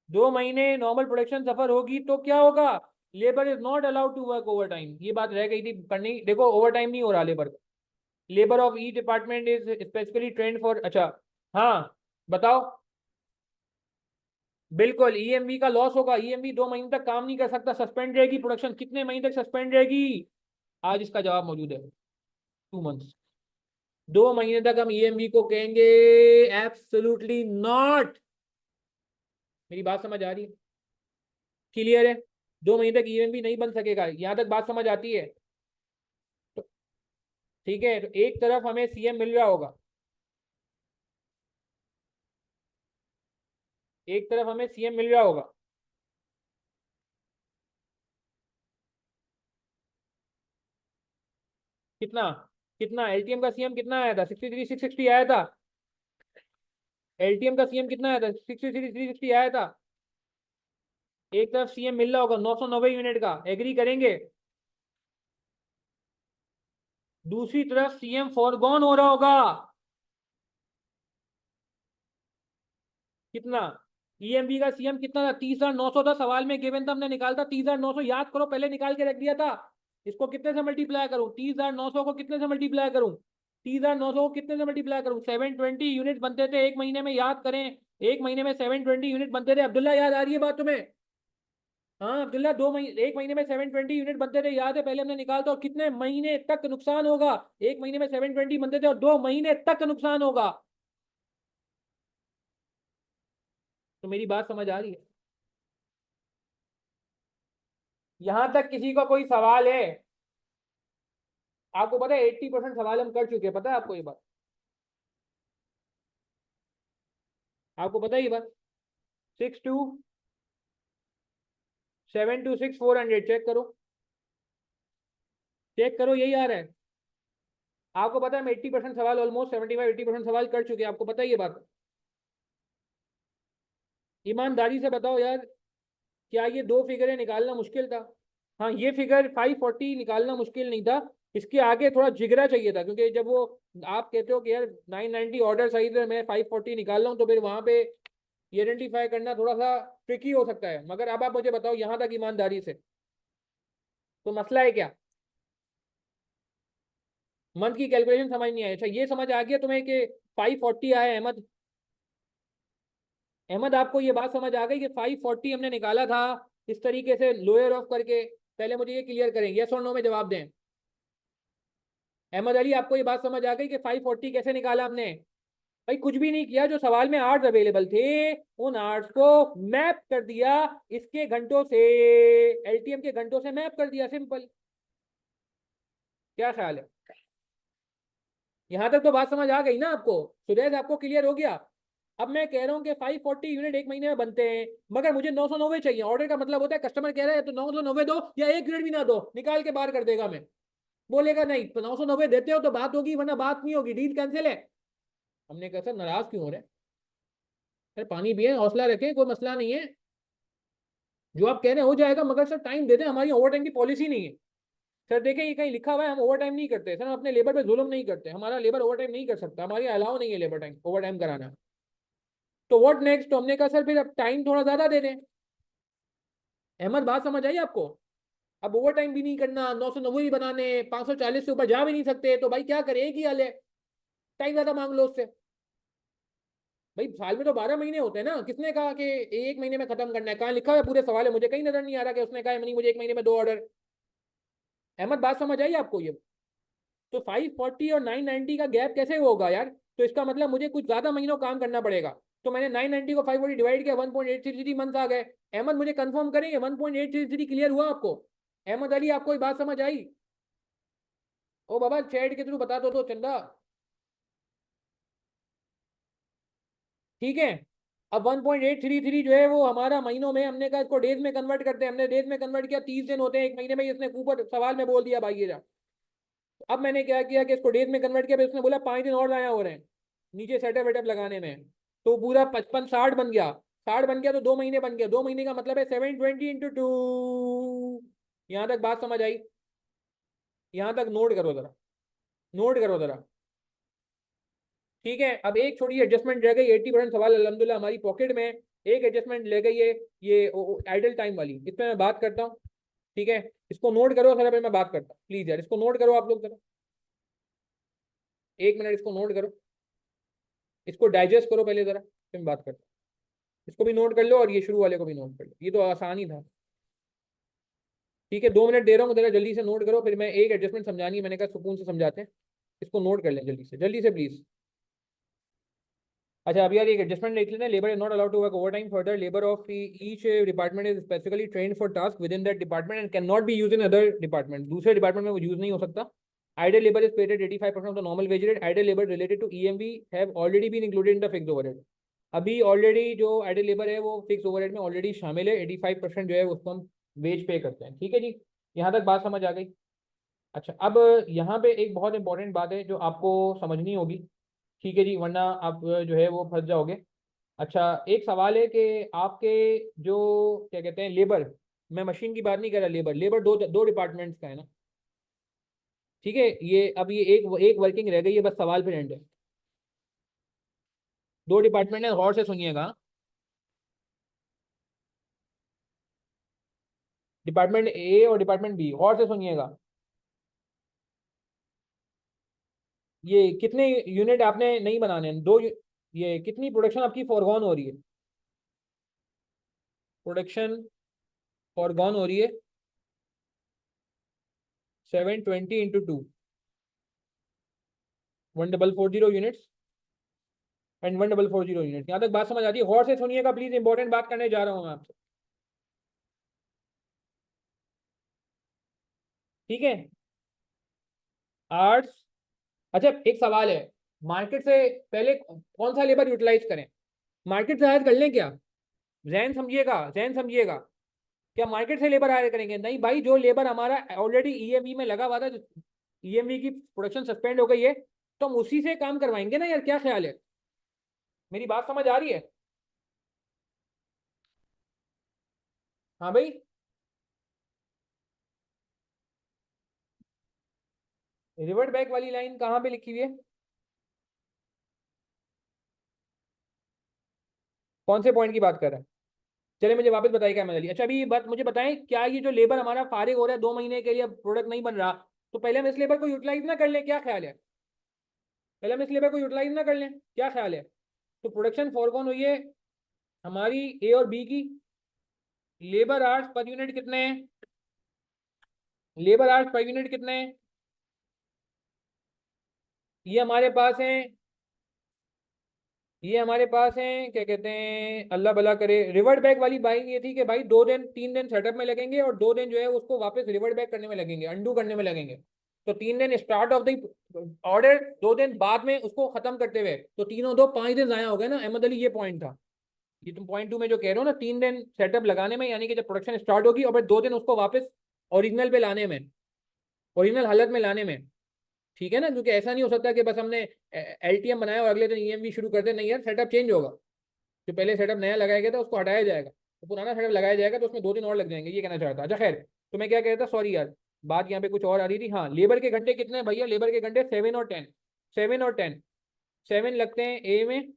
2 महीने नॉर्मल प्रोडक्शन सफर होगी तो क्या होगा? Labour is not allowed to work overtime, ये बात रह गई थी पढ़नी, देखो ओवर टाइम नहीं हो रहा लेबर का। Labour of E department is specifically trend for, अच्छा हाँ बताओ। बिल्कुल ईएमवी का लॉस होगा, ईएमवी 2 महीने तक काम नहीं कर सकता, सस्पेंड रहेगी प्रोडक्शन। कितने महीने तक सस्पेंड रहेगी? आज इसका जवाब मौजूद है, 2 मंथ्स। 2 महीने तक हम ईएमवी को कहेंगे एब्सोल्युटली नॉट। मेरी बात समझ आ रही है? क्लियर है? 2 महीने तक ईएमवी नहीं बन सकेगा, यहां तक बात समझ आती है? तो ठीक है, तो एक तरफ हमें सीएम मिल रहा होगा, एक तरफ हमें सीएम मिल रहा होगा। कितना? कितना एलटीएम का सीएम कितना आया था? 63 660 आया था। एलटीएम का सीएम कितना आया था? 63 360 आया था। एक तरफ सीएम मिल रहा होगा 990 यूनिट का, एग्री करेंगे? दूसरी तरफ सीएम फॉरगॉन हो रहा होगा। कितना? ईएमबी का सीएम कितना था, 30,900 था, सवाल में गिवन था, हमने निकाला था 30,900, याद करो, पहले निकाल के रख दिया था। इसको कितने से मल्टीप्लाई करूं, 30,900 को कितने से मल्टीप्लाई करूं, 30,900 को कितने से मल्टीप्लाई करूं, 720 यूनिट बनते थे एक महीने में, याद करें, एक महीने में 720 यूनिट बनते थे। अब्दुल्ला याद आ रही है बात तुम्हें? हाँ अब्दुल्ला, 2 महीने, एक महीने में 720 यूनिट बनते थे, याद है? पहले हमने निकालता, और कितने महीने तक नुकसान होगा, एक महीने में 720 बनते थे और 2 महीने तक नुकसान होगा। तो मेरी बात समझ आ रही है? यहां तक किसी का कोई सवाल है? आपको पता है 80% सवाल हम कर चुके हैं, पता है आपको ये बात? आपको पता है ये बात? 62 726 400, चेक करो, चेक करो, यही आ रहा है। आपको पता है हम 80% सवाल, ऑलमोस्ट 75 80% सवाल कर चुके हैं, आपको पता है ये बात? ईमानदारी से बताओ यार, क्या ये दो फिगरें निकालना मुश्किल था? हाँ, ये फिगर 540 निकालना मुश्किल नहीं था, इसके आगे थोड़ा जिगरा चाहिए था, क्योंकि जब वो आप कहते हो कि यार 990 ऑर्डर सही थे, मैं 540 निकाल रहा हूँ, तो फिर वहां पे आइडेंटिफाई करना थोड़ा सा ट्रिकी हो सकता है। मगर अब आप मुझे बताओ यहाँ तक ईमानदारी से, तो मसला है क्या? मंथ की कैलकुलेशन समझ नहीं आई? अच्छा, ये समझ आ गया तुम्हें कि 540 आया? अहमद, अहमद आपको ये बात समझ आ गई कि 540 हमने निकाला था इस तरीके से लोअर ऑफ करके? पहले मुझे ये क्लियर करेंगे, यस और नो में जवाब दें। अहमद अली, आपको ये बात समझ आ गई कि 540 कैसे निकाला हमने? भाई कुछ भी नहीं किया, जो सवाल में आर्ट्स अवेलेबल थे उन आर्ट्स को मैप कर दिया, इसके घंटों से, एलटीएम के घंटों से मैप कर दिया, सिंपल। क्या ख्याल है? यहां तक तो बात समझ आ गई ना आपको? सुरेश, आपको क्लियर हो गया? अब मैं कह रहा हूँ कि 540 यूनिट एक महीने में बनते हैं, मगर मुझे 990 चाहिए। ऑर्डर का मतलब होता है कस्टमर कह रहा है तो 990 दो, या एक यूनिट भी ना दो, निकाल के बाहर कर देगा। मैं बोलेगा नहीं तो 990 देते हो तो बात होगी, वरना बात नहीं होगी, डील कैंसिल है। हमने कहा सर नाराज क्यों हो रहे हैं? सर पानी पिए, हौसला रखें, कोई मसला नहीं है, जो आप कह रहे हैं हो जाएगा, मगर सर टाइम दे दें, हमारी ओवर टाइम की पॉलिसी नहीं है। सर देखें, ये कहीं लिखा हुआ है हम ओवर टाइम नहीं करते सर, हम अपने लेबर पे जुल्म नहीं करते, हमारा लेबर ओवर टाइम नहीं कर सकता, हमारी अलाउ नहीं है लेबर टाइम ओवर टाइम कराना। तो व्हाट नेक्स्ट? तो हमने कहा सर फिर अब टाइम थोड़ा ज्यादा दे दें। अहमद, बात समझ आई आपको? अब ओवर टाइम भी नहीं करना, 990 भी बनाने, 540 से ऊपर जा भी नहीं सकते, तो भाई क्या करें, एक ही हाल है, टाइम ज्यादा मांग लो उससे। भाई साल में तो 12 महीने होते हैं ना, किसने कहा कि एक महीने में खत्म करना है? कहाँ लिखा हुआ है पूरे सवाल है? मुझे कहीं नजर नहीं आ रहा कि उसने कहा है नहीं मुझे एक महीने में 2 ऑर्डर। अहमद, बात समझ आई आपको ये? तो 540 और 990 का गैप कैसे होगा यार? तो इसका मतलब मुझे कुछ ज्यादा महीनों काम करना पड़ेगा। तो मैंने 990 को 540 डिवाइड किया, 1.833 मंथ आ गए। अहमद मुझे कंफर्म करेंगे 1.833 क्लियर हुआ आपको? अहमद अली, आपको ये बात समझ आई? ओ बाबा, चैट के थ्रू बता दो तो चंदा, ठीक है। अब 1.833 जो है वो हमारा महीनों में, हमने कहा इसको डेज में कन्वर्ट करते हैं, हमने डेज में कन्वर्ट किया, 30 दिन होते हैं एक महीने में, इसने ऊपर सवाल में बोल दिया भाई ये जा। अब मैंने क्या किया कि इसको डेज में कन्वर्ट किया, फिर उसने बोला 5 दिन और आया हो रहे हैं नीचे सेटअप वेटअप लगाने में, तो पूरा 55 60 बन गया, 60 बन गया तो 2 महीने बन गया, 2 महीने का मतलब है 720 × 2। यहां तक बात समझ आई? यहां तक नोट करो जरा, नोट करो जरा, ठीक है। अब एक छोटी एडजस्टमेंट रह गई, 80% सवाल अल्हम्दुलिल्लाह हमारी पॉकेट में, एक एडजस्टमेंट ले गई है, ये आइडल टाइम वाली, इस पर मैं बात करता हूँ, ठीक है। इसको नोट करो सर, मैं बात करता हूँ, प्लीज यार इसको नोट करो आप लोग जरा, 1 मिनट इसको नोट करो, इसको डाइजेस्ट करो पहले जरा, फिर मैं बात करता हूँ। इसको भी नोट कर लो और ये शुरू वाले को भी नोट कर लो, ये तो आसान ही था, ठीक है। 2 मिनट दे रहा हूँ, जरा जल्दी से नोट करो, फिर मैं एक एडजस्टमेंट समझानी है, मैंने कहा सुकून से समझाते हैं। इसको नोट कर लें जल्दी से प्लीज। अच्छा, अब यार एक एडजस्टमेंट लिख लेना, labour is not allowed to work overtime further, labour of each department is specifically trained for task within that department and can not be use in other department, दूसरे डिपार्टमेंट में वो यूज नहीं हो सकता। Idle labour is paid 85% of the normal wage rate, idle labour related to EMV have already been included in the fix overhead. अभी ऑलरेडी जो आइडल लेबर है वो फिक्स ओवरहेड में ऑलरेडी शामिल है, 85% जो है उसको हम वेज पे करते हैं, ठीक है जी। यहाँ तक बात समझ आ गई? अच्छा, अब यहाँ पे एक बहुत इंपॉर्टेंट बात है जो आपको समझनी होगी, ठीक है जी, वरना आप जो है वो फंस जाओगे। अच्छा, एक सवाल है कि आपके जो क्या कहते हैं लेबर, मैं मशीन की बात नहीं कर रहा, लेबर, लेबर दो दो डिपार्टमेंट्स का है ना, ठीक है। ये अब ये एक वर्किंग रह गई है, बस सवाल फिर एंड है। दो डिपार्टमेंट है, गौर से सुनिएगा। डिपार्टमेंट ए और डिपार्टमेंट बी, और से सुनिएगा, ये कितने यूनिट आपने नहीं बनाने हैं, ये कितनी प्रोडक्शन आपकी फॉरगॉन हो रही है, प्रोडक्शन फॉरगॉन हो रही है 720 इंटू 2, 1440 यूनिट्स एंड 1440 यूनिट। यहाँ तक बात समझ आती है? गौर से सुनिएगा प्लीज, इंपॉर्टेंट बात करने जा रहा हूँ मैं आपसे, ठीक है? आर्ट्स, अच्छा एक सवाल है, मार्केट से पहले कौन सा लेबर यूटिलाइज करें, मार्केट से हायर कर लें क्या? जैन समझिएगा, जैन समझिएगा, क्या मार्केट से लेबर हायर करेंगे? नहीं भाई, जो लेबर हमारा ऑलरेडी ईएमवी में लगा हुआ था, ईएमवी की प्रोडक्शन सस्पेंड हो गई है, तो हम उसी से काम करवाएंगे ना यार, क्या ख्याल है? मेरी बात समझ आ रही है? हाँ भाई, रिवर्ट बैक वाली लाइन कहाँ पे लिखी हुई है? कौन से पॉइंट की बात कर रहे हैं? चलिए मुझे वापस बताइए क्या मदली। अच्छा अभी ये बात मुझे बताएं, क्या ये जो लेबर हमारा फारिग हो रहा है 2 महीने के लिए, प्रोडक्ट नहीं बन रहा, तो पहले हम इस लेबर को यूटिलाइज ना कर लें, क्या ख्याल है? पहले हम इस लेबर को यूटिलाइज ना कर लें, क्या ख्याल है? तो प्रोडक्शन फॉरगॉन हुई है हमारी ए और बी की, लेबर आवर्स पर यूनिट कितने हैं, लेबर आवर्स पर यूनिट कितने हैं, ये हमारे पास है, ये हमारे पास है, क्या कहते हैं, अल्लाह भला करे। रिवर्ट बैक वाली बाइंग ये थी कि भाई 2 दिन 3 दिन सेटअप में लगेंगे और 2 दिन जो है उसको वापस रिवर्ट बैक करने में लगेंगे, अंडू करने में लगेंगे। तो 3 दिन स्टार्ट ऑफ द ऑर्डर, 2 दिन बाद में उसको खत्म करते हुए, तो तीनों दो 5 दिन जाया हो गए ना अहमद अली, ये पॉइंट था। ये तुम पॉइंट 2 में जो कह रहे हो ना, 3 दिन सेटअप लगाने में, यानी कि जब प्रोडक्शन स्टार्ट होगी और फिर 2 दिन उसको वापस ओरिजिनल पे लाने में, ओरिजिनल हालत में लाने में, ठीक है ना? क्योंकि ऐसा नहीं हो सकता कि बस हमने एलटीएम बनाया और अगले दिन ईएमवी शुरू कर दे, नहीं यार, सेटअप चेंज होगा। जो पहले सेटअप नया लगाया गया था उसको हटाया जाएगा, तो पुराना सेटअप लगाया जाएगा, तो उसमें 2 दिन और लग जाएंगे, ये कहना चाहता। अच्छा खैर, तो मैं क्या कहता, सॉरी यार, बात यहाँ पे कुछ और आ रही थी। हाँ, लेबर के घंटे कितने हैं भैया? लेबर के घंटे 7 और 10, 7 और 10, 7 लगते हैं ए में,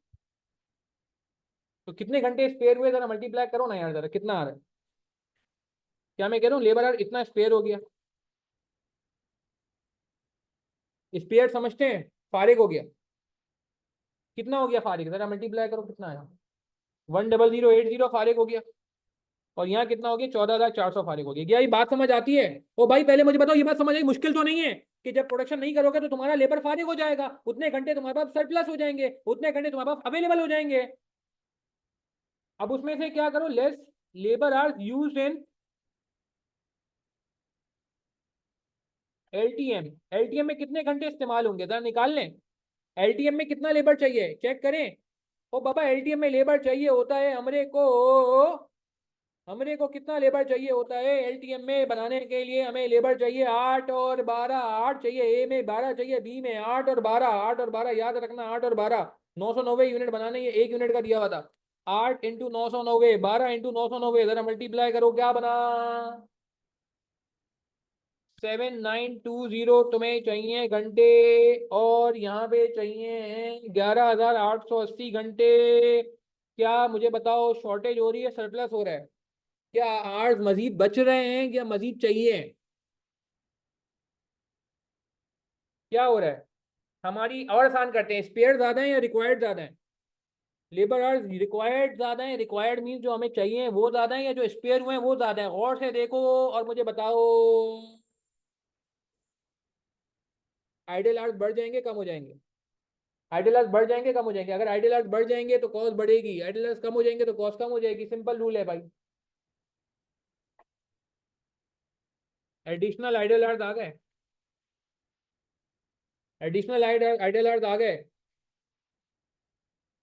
तो कितने घंटे स्पेयर हुए जरा मल्टीप्लाई करो ना यार, जरा कितना आ रहा है? क्या मैं कह रहा हूँ, लेबर यार इतना स्पेयर हो गया, स्पेयर समझते हैं, फारिग हो गया, कितना हो गया फारिग, जरा मल्टीप्लाई करो कितना आया? 10080 फारिग हो गया, और यहाँ कितना हो गया? 14,400 फारिग हो गया। क्या ये बात समझ आती है? ओ भाई पहले मुझे बताओ, ये बात समझ आई? मुश्किल तो नहीं है कि जब प्रोडक्शन नहीं करोगे तो तुम्हारा लेबर फारिग हो जाएगा, उतने घंटे तुम्हारे पास सरप्लस हो जाएंगे, उतने घंटे तुम्हारे पास अवेलेबल हो जाएंगे। अब उसमें से क्या करो, less labour are use in LTM, LTM में कितने घंटे इस्तेमाल होंगे जरा निकाल लें, एलटीएम में कितना लेबर चाहिए चेक करें। ओ बाबा, एलटीएम में लेबर चाहिए होता है हमरे को कितना लेबर चाहिए होता है एलटीएम में बनाने के लिए? हमें लेबर चाहिए 8 और 12, 8 चाहिए ए में, 12 चाहिए बी में, 8 और 12, 8 और 12 याद रखना, 8 और 12, 990 यूनिट बनाने, ये 1 यूनिट का दिया हुआ था। 8 इंटू 990, 12 इंटू 990, जरा मल्टीप्लाई करो, क्या बना? 7920 तुम्हें चाहिए घंटे, और यहाँ पे चाहिए 11,880 घंटे। क्या मुझे बताओ, शॉर्टेज हो रही है, सरप्लस हो रहा है? क्या आर्स मजीद बच रहे हैं, क्या मजीद चाहिए? क्या हो रहा है? हमारी और आसान करते हैं, स्पेयर ज्यादा है या रिक्वायर्ड ज्यादा है? लेबर आवर्स रिक्वायर्ड ज्यादा है, रिक्वायर्ड मीन जो हमें चाहिए वो ज्यादा है, या जो स्पेयर हुए हैं वो ज्यादा है? और से देखो और मुझे बताओ, आइडल आवर्स बढ़ जाएंगे कम हो जाएंगे? आइडल आवर्स बढ़ जाएंगे कम हो जाएंगे? अगर आइडल आवर्स बढ़ जाएंगे तो कॉस्ट बढ़ेगी, आइडल आवर्स कम हो जाएंगे तो कॉस्ट कम हो जाएगी, सिंपल रूल है भाई। एडिशनल आइडल आवर्स आ गए, एडिशनल आइडल आवर्स आ गए,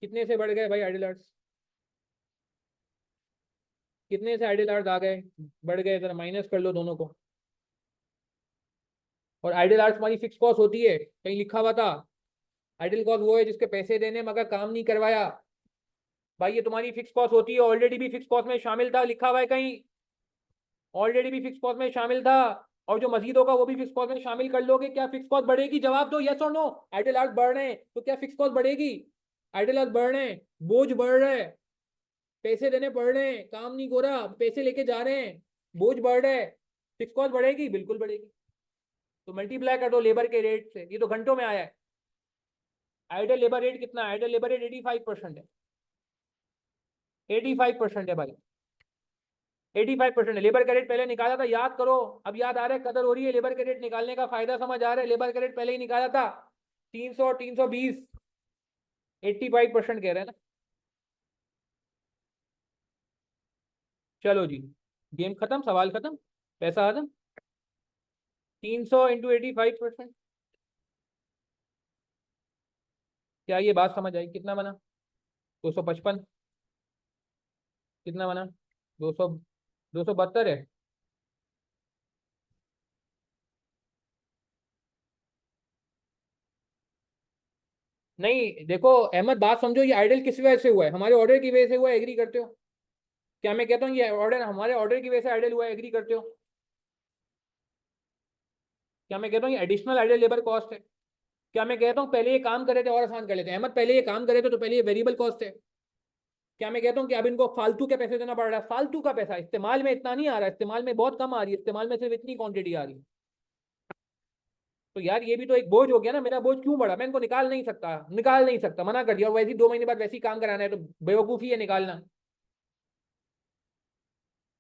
कितने से बढ़ गए भाई आइडल आवर्स? कितने से आइडल आवर्स आ गए, बढ़ गए? जरा माइनस कर लो दोनों को। और आइडल आवर्स हमारी फिक्स कॉस्ट होती है, कहीं लिखा हुआ था? आइडल कॉस्ट वो है जिसके पैसे देने मगर काम नहीं करवाया। भाई ये तुम्हारी फिक्स कॉस्ट होती है, ऑलरेडी भी फिक्स कॉस्ट में शामिल था, लिखा हुआ है कहीं? ऑलरेडी भी फिक्स कॉस्ट में शामिल था, और जो मजीद होगा वो भी फिक्स कॉस्ट में शामिल कर लोगे। क्या फिक्स कॉस्ट बढ़ेगी? जवाब दो, यस और नो। आइडल आवर्स बढ़ रहे हैं तो क्या फिक्स कॉस्ट बढ़ेगी? आइडल आवर्स बढ़ रहे हैं, बोझ बढ़ रहा है, पैसे देने पड़ रहे हैं, काम नहीं हो रहा, पैसे लेके जा रहे हैं, बोझ बढ़ रहा है, फिक्स कॉस्ट बढ़ेगी, बिल्कुल बढ़ेगी। तो मल्टीप्लाई कर दो लेबर के रेट से, ये तो घंटों में आया है। आइडल लेबर रेट कितना है? आइडल लेबर रेट 85% है, 85% है भाई, 85% है। लेबर का रेट पहले निकाला था, याद करो, अब याद आ रहा है, कदर हो रही है लेबर का रेट निकालने का, फायदा समझ आ रहा है। लेबर का रेट पहले ही निकाला था 300 और 320, 85% कह रहे हैं ना। चलो जी, गेम खत्म, सवाल खत्म, पैसा खत्म। 300 इंटू 85%, क्या ये बात समझ आई? कितना बना? 255। कितना बना? 200, 272 है। नहीं देखो अहमद, बात समझो, ये आइडल किस वजह से हुआ है? हमारे ऑर्डर की वजह से हुआ है, एग्री करते हो? क्या मैं कहता हूँ ये ऑर्डर हमारे ऑर्डर की वजह से आइडल हुआ है, एग्री करते हो? क्या मैं कहता हूँ ये एडिशनल आइडल लेबर कॉस्ट है? क्या मैं कहता हूँ पहले ये काम करे थे और आसान कर लेते हैं? अहमद पहले ये काम करे थे तो पहले ये वेरिएबल कॉस्ट है। क्या मैं कहता हूँ कि अब इनको फालतू के पैसे देना पड़ रहा है? फालतू का पैसा, इस्तेमाल में इतना नहीं आ रहा, इस्तेमाल में बहुत कम आ रही है, इस्तेमाल में सिर्फ इतनी क्वांटिटी आ रही है। तो यार ये भी तो एक बोझ हो गया ना, मेरा बोझ क्यों बढ़ा? मैं इनको निकाल नहीं सकता, निकाल नहीं सकता, मना कर दिया, और वैसे ही 2 महीने बाद वैसे ही काम कराना है, तो बेवकूफ़ी है निकालना,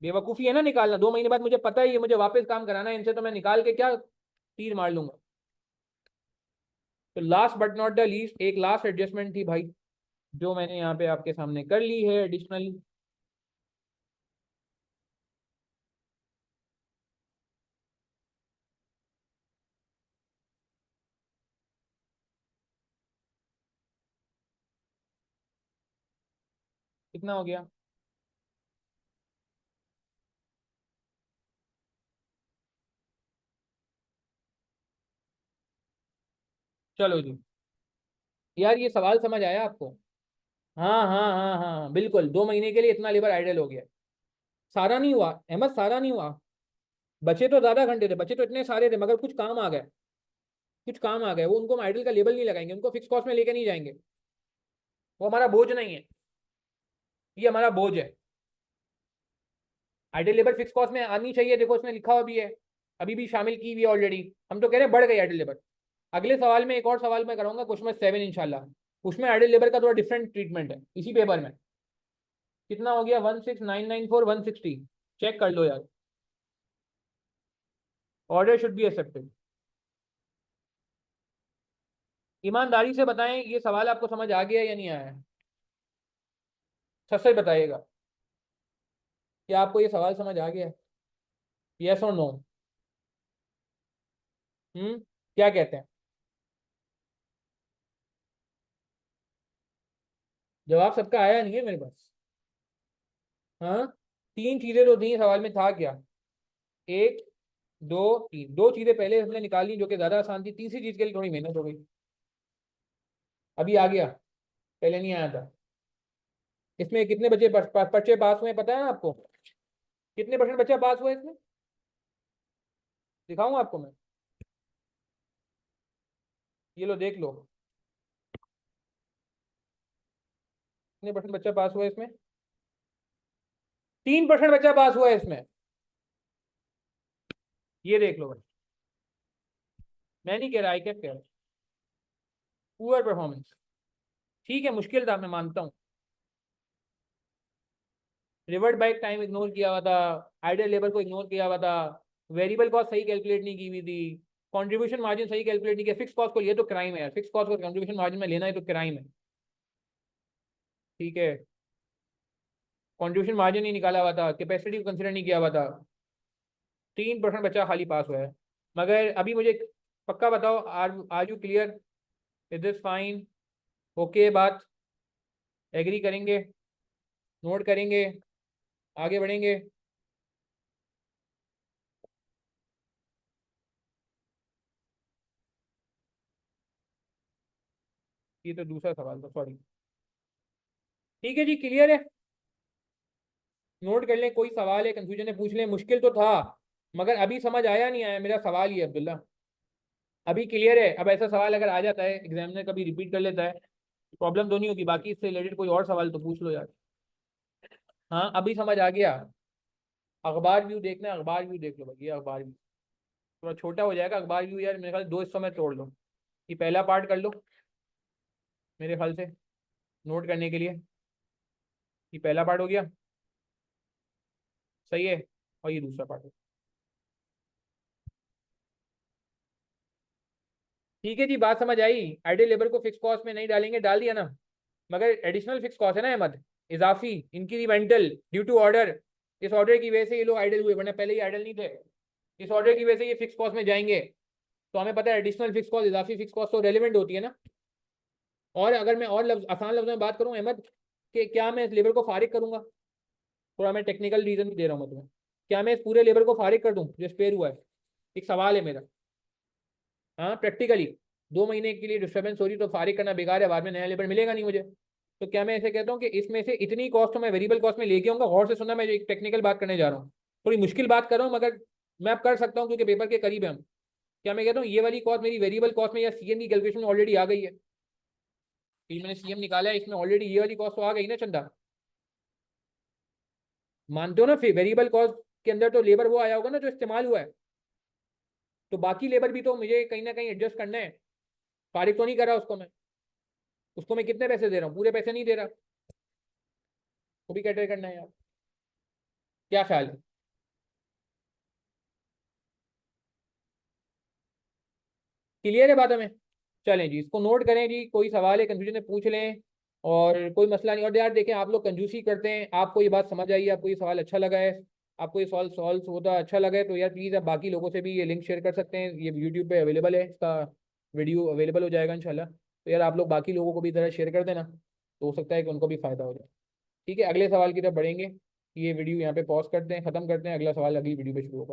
बेवकूफ़ी है ना निकालना। 2 महीने बाद मुझे पता ही है मुझे वापस काम कराना है इनसे, तो मैं निकाल के क्या तीर मार लूंगा। तो last but not the least, एक लास्ट एडजस्टमेंट थी भाई, जो मैंने यहाँ पे आपके सामने कर ली है एडिशनली। कितना हो गया? चलो जी, यार ये सवाल समझ आया आपको? हाँ हाँ हाँ हाँ बिल्कुल, 2 महीने के लिए इतना लेबर आइडल हो गया। सारा नहीं हुआ अहमद, सारा नहीं हुआ, बचे तो ज्यादा घंटे थे, बचे तो इतने सारे थे, मगर कुछ काम आ गए, कुछ काम आ गए, वो उनको हम आइडल का लेबल नहीं लगाएंगे, उनको फिक्स कॉस्ट में लेके नहीं जाएंगे, वो हमारा बोझ नहीं है, ये हमारा बोझ है। आइडल लेबर फिक्स कॉस्ट में आनी चाहिए, देखो इसमें लिखा हुआ भी है, अभी भी शामिल की हुई है ऑलरेडी। हम तो कह रहे हैं बढ़ गई आइडल लेबर। अगले सवाल में एक और सवाल मैं कराऊंगा, क्वेश्चन 7 इंशाल्लाह, उसमें आइडल लेबर का थोड़ा डिफरेंट ट्रीटमेंट है इसी पेपर में। कितना हो गया? 16994, 160, चेक कर लो यार। Order should be accepted. ईमानदारी से बताएं, ये सवाल आपको समझ आ गया या नहीं आया है? सच सच बताइएगा, क्या आपको ये सवाल समझ आ गया? यस और नो? क्या कहते हैं? जवाब सबका आया नहीं है मेरे पास। हाँ, 3 चीजें तो थी सवाल में, था क्या? एक, दो, तीन, 2 चीजें पहले हमने निकाली जो कि ज्यादा आसान थी, तीसरी चीज के लिए थोड़ी मेहनत हो गई। अभी आ गया, पहले नहीं आया था। इसमें कितने बच्चे बच्चे पास हुए पता है आपको? कितने परसेंट बच्चे पास हुए इसमें? दिखाऊंगा आपको मैं, ये लो देख लो, कितने परसेंट बच्चा पास हुआ है इसमें? 3% बच्चा पास हुआ है इसमें, ये देख लो भाई। मैं नहीं कह रहा, आई कैप कह रहा हूँ। पुअर परफॉर्मेंस, ठीक है मुश्किल था मैं मानता हूँ। रिवर्ट बैक टाइम इग्नोर किया हुआ था, आइडल लेबर को इग्नोर किया हुआ था, वेरिएबल कॉस्ट सही कैलकुलेट नहीं की हुई थी, कंट्रीब्यूशन मार्जिन सही कैलकुलेट नहीं किया, फिक्स कॉस्ट को, ये तो क्राइम है यार, फिक्स कॉस्ट को कंट्रीब्यूशन मार्जिन में लेना है तो क्राइम है। ठीक है, कंट्रीब्यूशन मार्जिन नहीं निकाला हुआ था, कैपेसिटी को कंसिडर नहीं किया हुआ था, 3% बच्चा खाली पास हुआ है। मगर अभी मुझे पक्का बताओ, are are you clear? Is this fine? Okay बात? एग्री करेंगे? नोट करेंगे? आगे बढ़ेंगे? ये तो दूसरा सवाल था, सॉरी। ठीक है जी, क्लियर है? नोट कर लें, कोई सवाल है कंफ्यूजन है पूछ लें, मुश्किल तो था, मगर अभी समझ आया नहीं आया, मेरा सवाल ही है अब्दुल्ला। अभी क्लियर है? अब ऐसा सवाल अगर आ जाता है एग्जामिनर कभी रिपीट कर लेता है, प्रॉब्लम तो नहीं होगी, बाकी इससे रिलेटेड कोई और सवाल तो पूछ लो यार। हाँ अभी समझ आ गया? अखबार व्यू देखना है, अखबार व्यू देख लो भाई, ये अखबार व्यू थोड़ा छोटा हो जाएगा अखबार व्यू यार, मेरे ख्याल से 2 हिस्सों में तोड़ लो। ये पहला पार्ट कर लो मेरे ख्याल से, नोट करने के लिए। ये पहला पार्ट हो गया, सही है। और ये दूसरा पार्ट है। ठीक है जी, बात समझ आई। आइडियल लेबर को फिक्स कॉस्ट में नहीं डालेंगे, डाल दिया ना। मगर एडिशनल फिक्स कॉस्ट है ना अहमद, इजाफी इंक्रीमेंटल ड्यू टू ऑर्डर। इस ऑर्डर की वजह से ये लोग आइडल हुए, वरना पहले ये आइडल नहीं थे। इस ऑर्डर की वजह से ये फिक्स कॉस्ट में जाएंगे। तो हमें पता है एडिशनल फिक्स कॉस्ट, इजाफी फिक्स कॉस्ट तो रेलिवेंट होती है ना। और अगर मैं और लफ्ज आसान लफ्जों में बात करूँ अहमद, कि क्या मैं इस लेबर को फारिग करूंगा? थोड़ा मैं टेक्निकल रीजन भी दे रहा हूँ मैं तुम्हें। क्या मैं इस पूरे लेबर को फारिग कर दूं जो स्पेयर हुआ है? एक सवाल है मेरा। हाँ प्रैक्टिकली 2 महीने के लिए डिस्टर्बेंस हो रही तो फारिग करना बेकार है, बाद में नया लेबर मिलेगा नहीं मुझे। तो क्या मैं ऐसे कहता हूँ कि इसमें से इतनी कॉस्ट तो मैं वेरिएबल कॉस्ट में लेके आऊंगा? गौर से सुनना, मैं एक टेक्निकल बात करने जा रहा हूँ, थोड़ी मुश्किल बात कर रहा हूँ, मगर मैं अब कर सकता हूँ क्योंकि पेपर के करीब है हम। क्या मैं कहता हूँ ये वाली कॉस्ट मेरी वेरिएबल कॉस्ट में या सीएम की कैलकुलेशन में ऑलरेडी आ गई है? कि मैंने सीएम निकाला है, इसमें ऑलरेडी ये वाली कॉस्ट तो आ गई ना चंदा? मानते हो ना? फिर वेरिएबल कॉस्ट के अंदर तो लेबर वो आया होगा ना जो इस्तेमाल हुआ है। तो बाकी लेबर भी तो मुझे कहीं ना कहीं एडजस्ट करना है। फारिग तो नहीं कर रहा उसको मैं। उसको मैं कितने पैसे दे रहा हूँ? पूरे पैसे नहीं दे रहा, वो भी कैटर करना है यार। क्या ख्याल है? क्लियर है बात हमें? चलें जी, इसको नोट करें जी, कोई सवाल है कंफ्यूजन है पूछ लें। और कोई मसला नहीं। और यार देखें, आप लोग कंजूसी करते हैं, आपको ये बात समझ आई, आपको ये सवाल अच्छा लगा है, आपको ये सवाल सॉल्व होता अच्छा लगा है, तो यार प्लीज़ आप बाकी लोगों से भी ये लिंक शेयर कर सकते हैं। ये यूट्यूब पे अवेलेबल है, इसका वीडियो अवेलेबल हो जाएगा इंशाल्लाह। तो यार आप लोग बाकी लोगों को भी तरह शेयर कर देना, तो हो सकता है कि उनको भी फ़ायदा हो जाए। ठीक है, अगले सवाल की तरफ बढ़ेंगे। ये वीडियो यहाँ पे पॉज करते हैं, ख़त्म करते हैं, अगला सवाल अगली वीडियो पे शुरू होगा।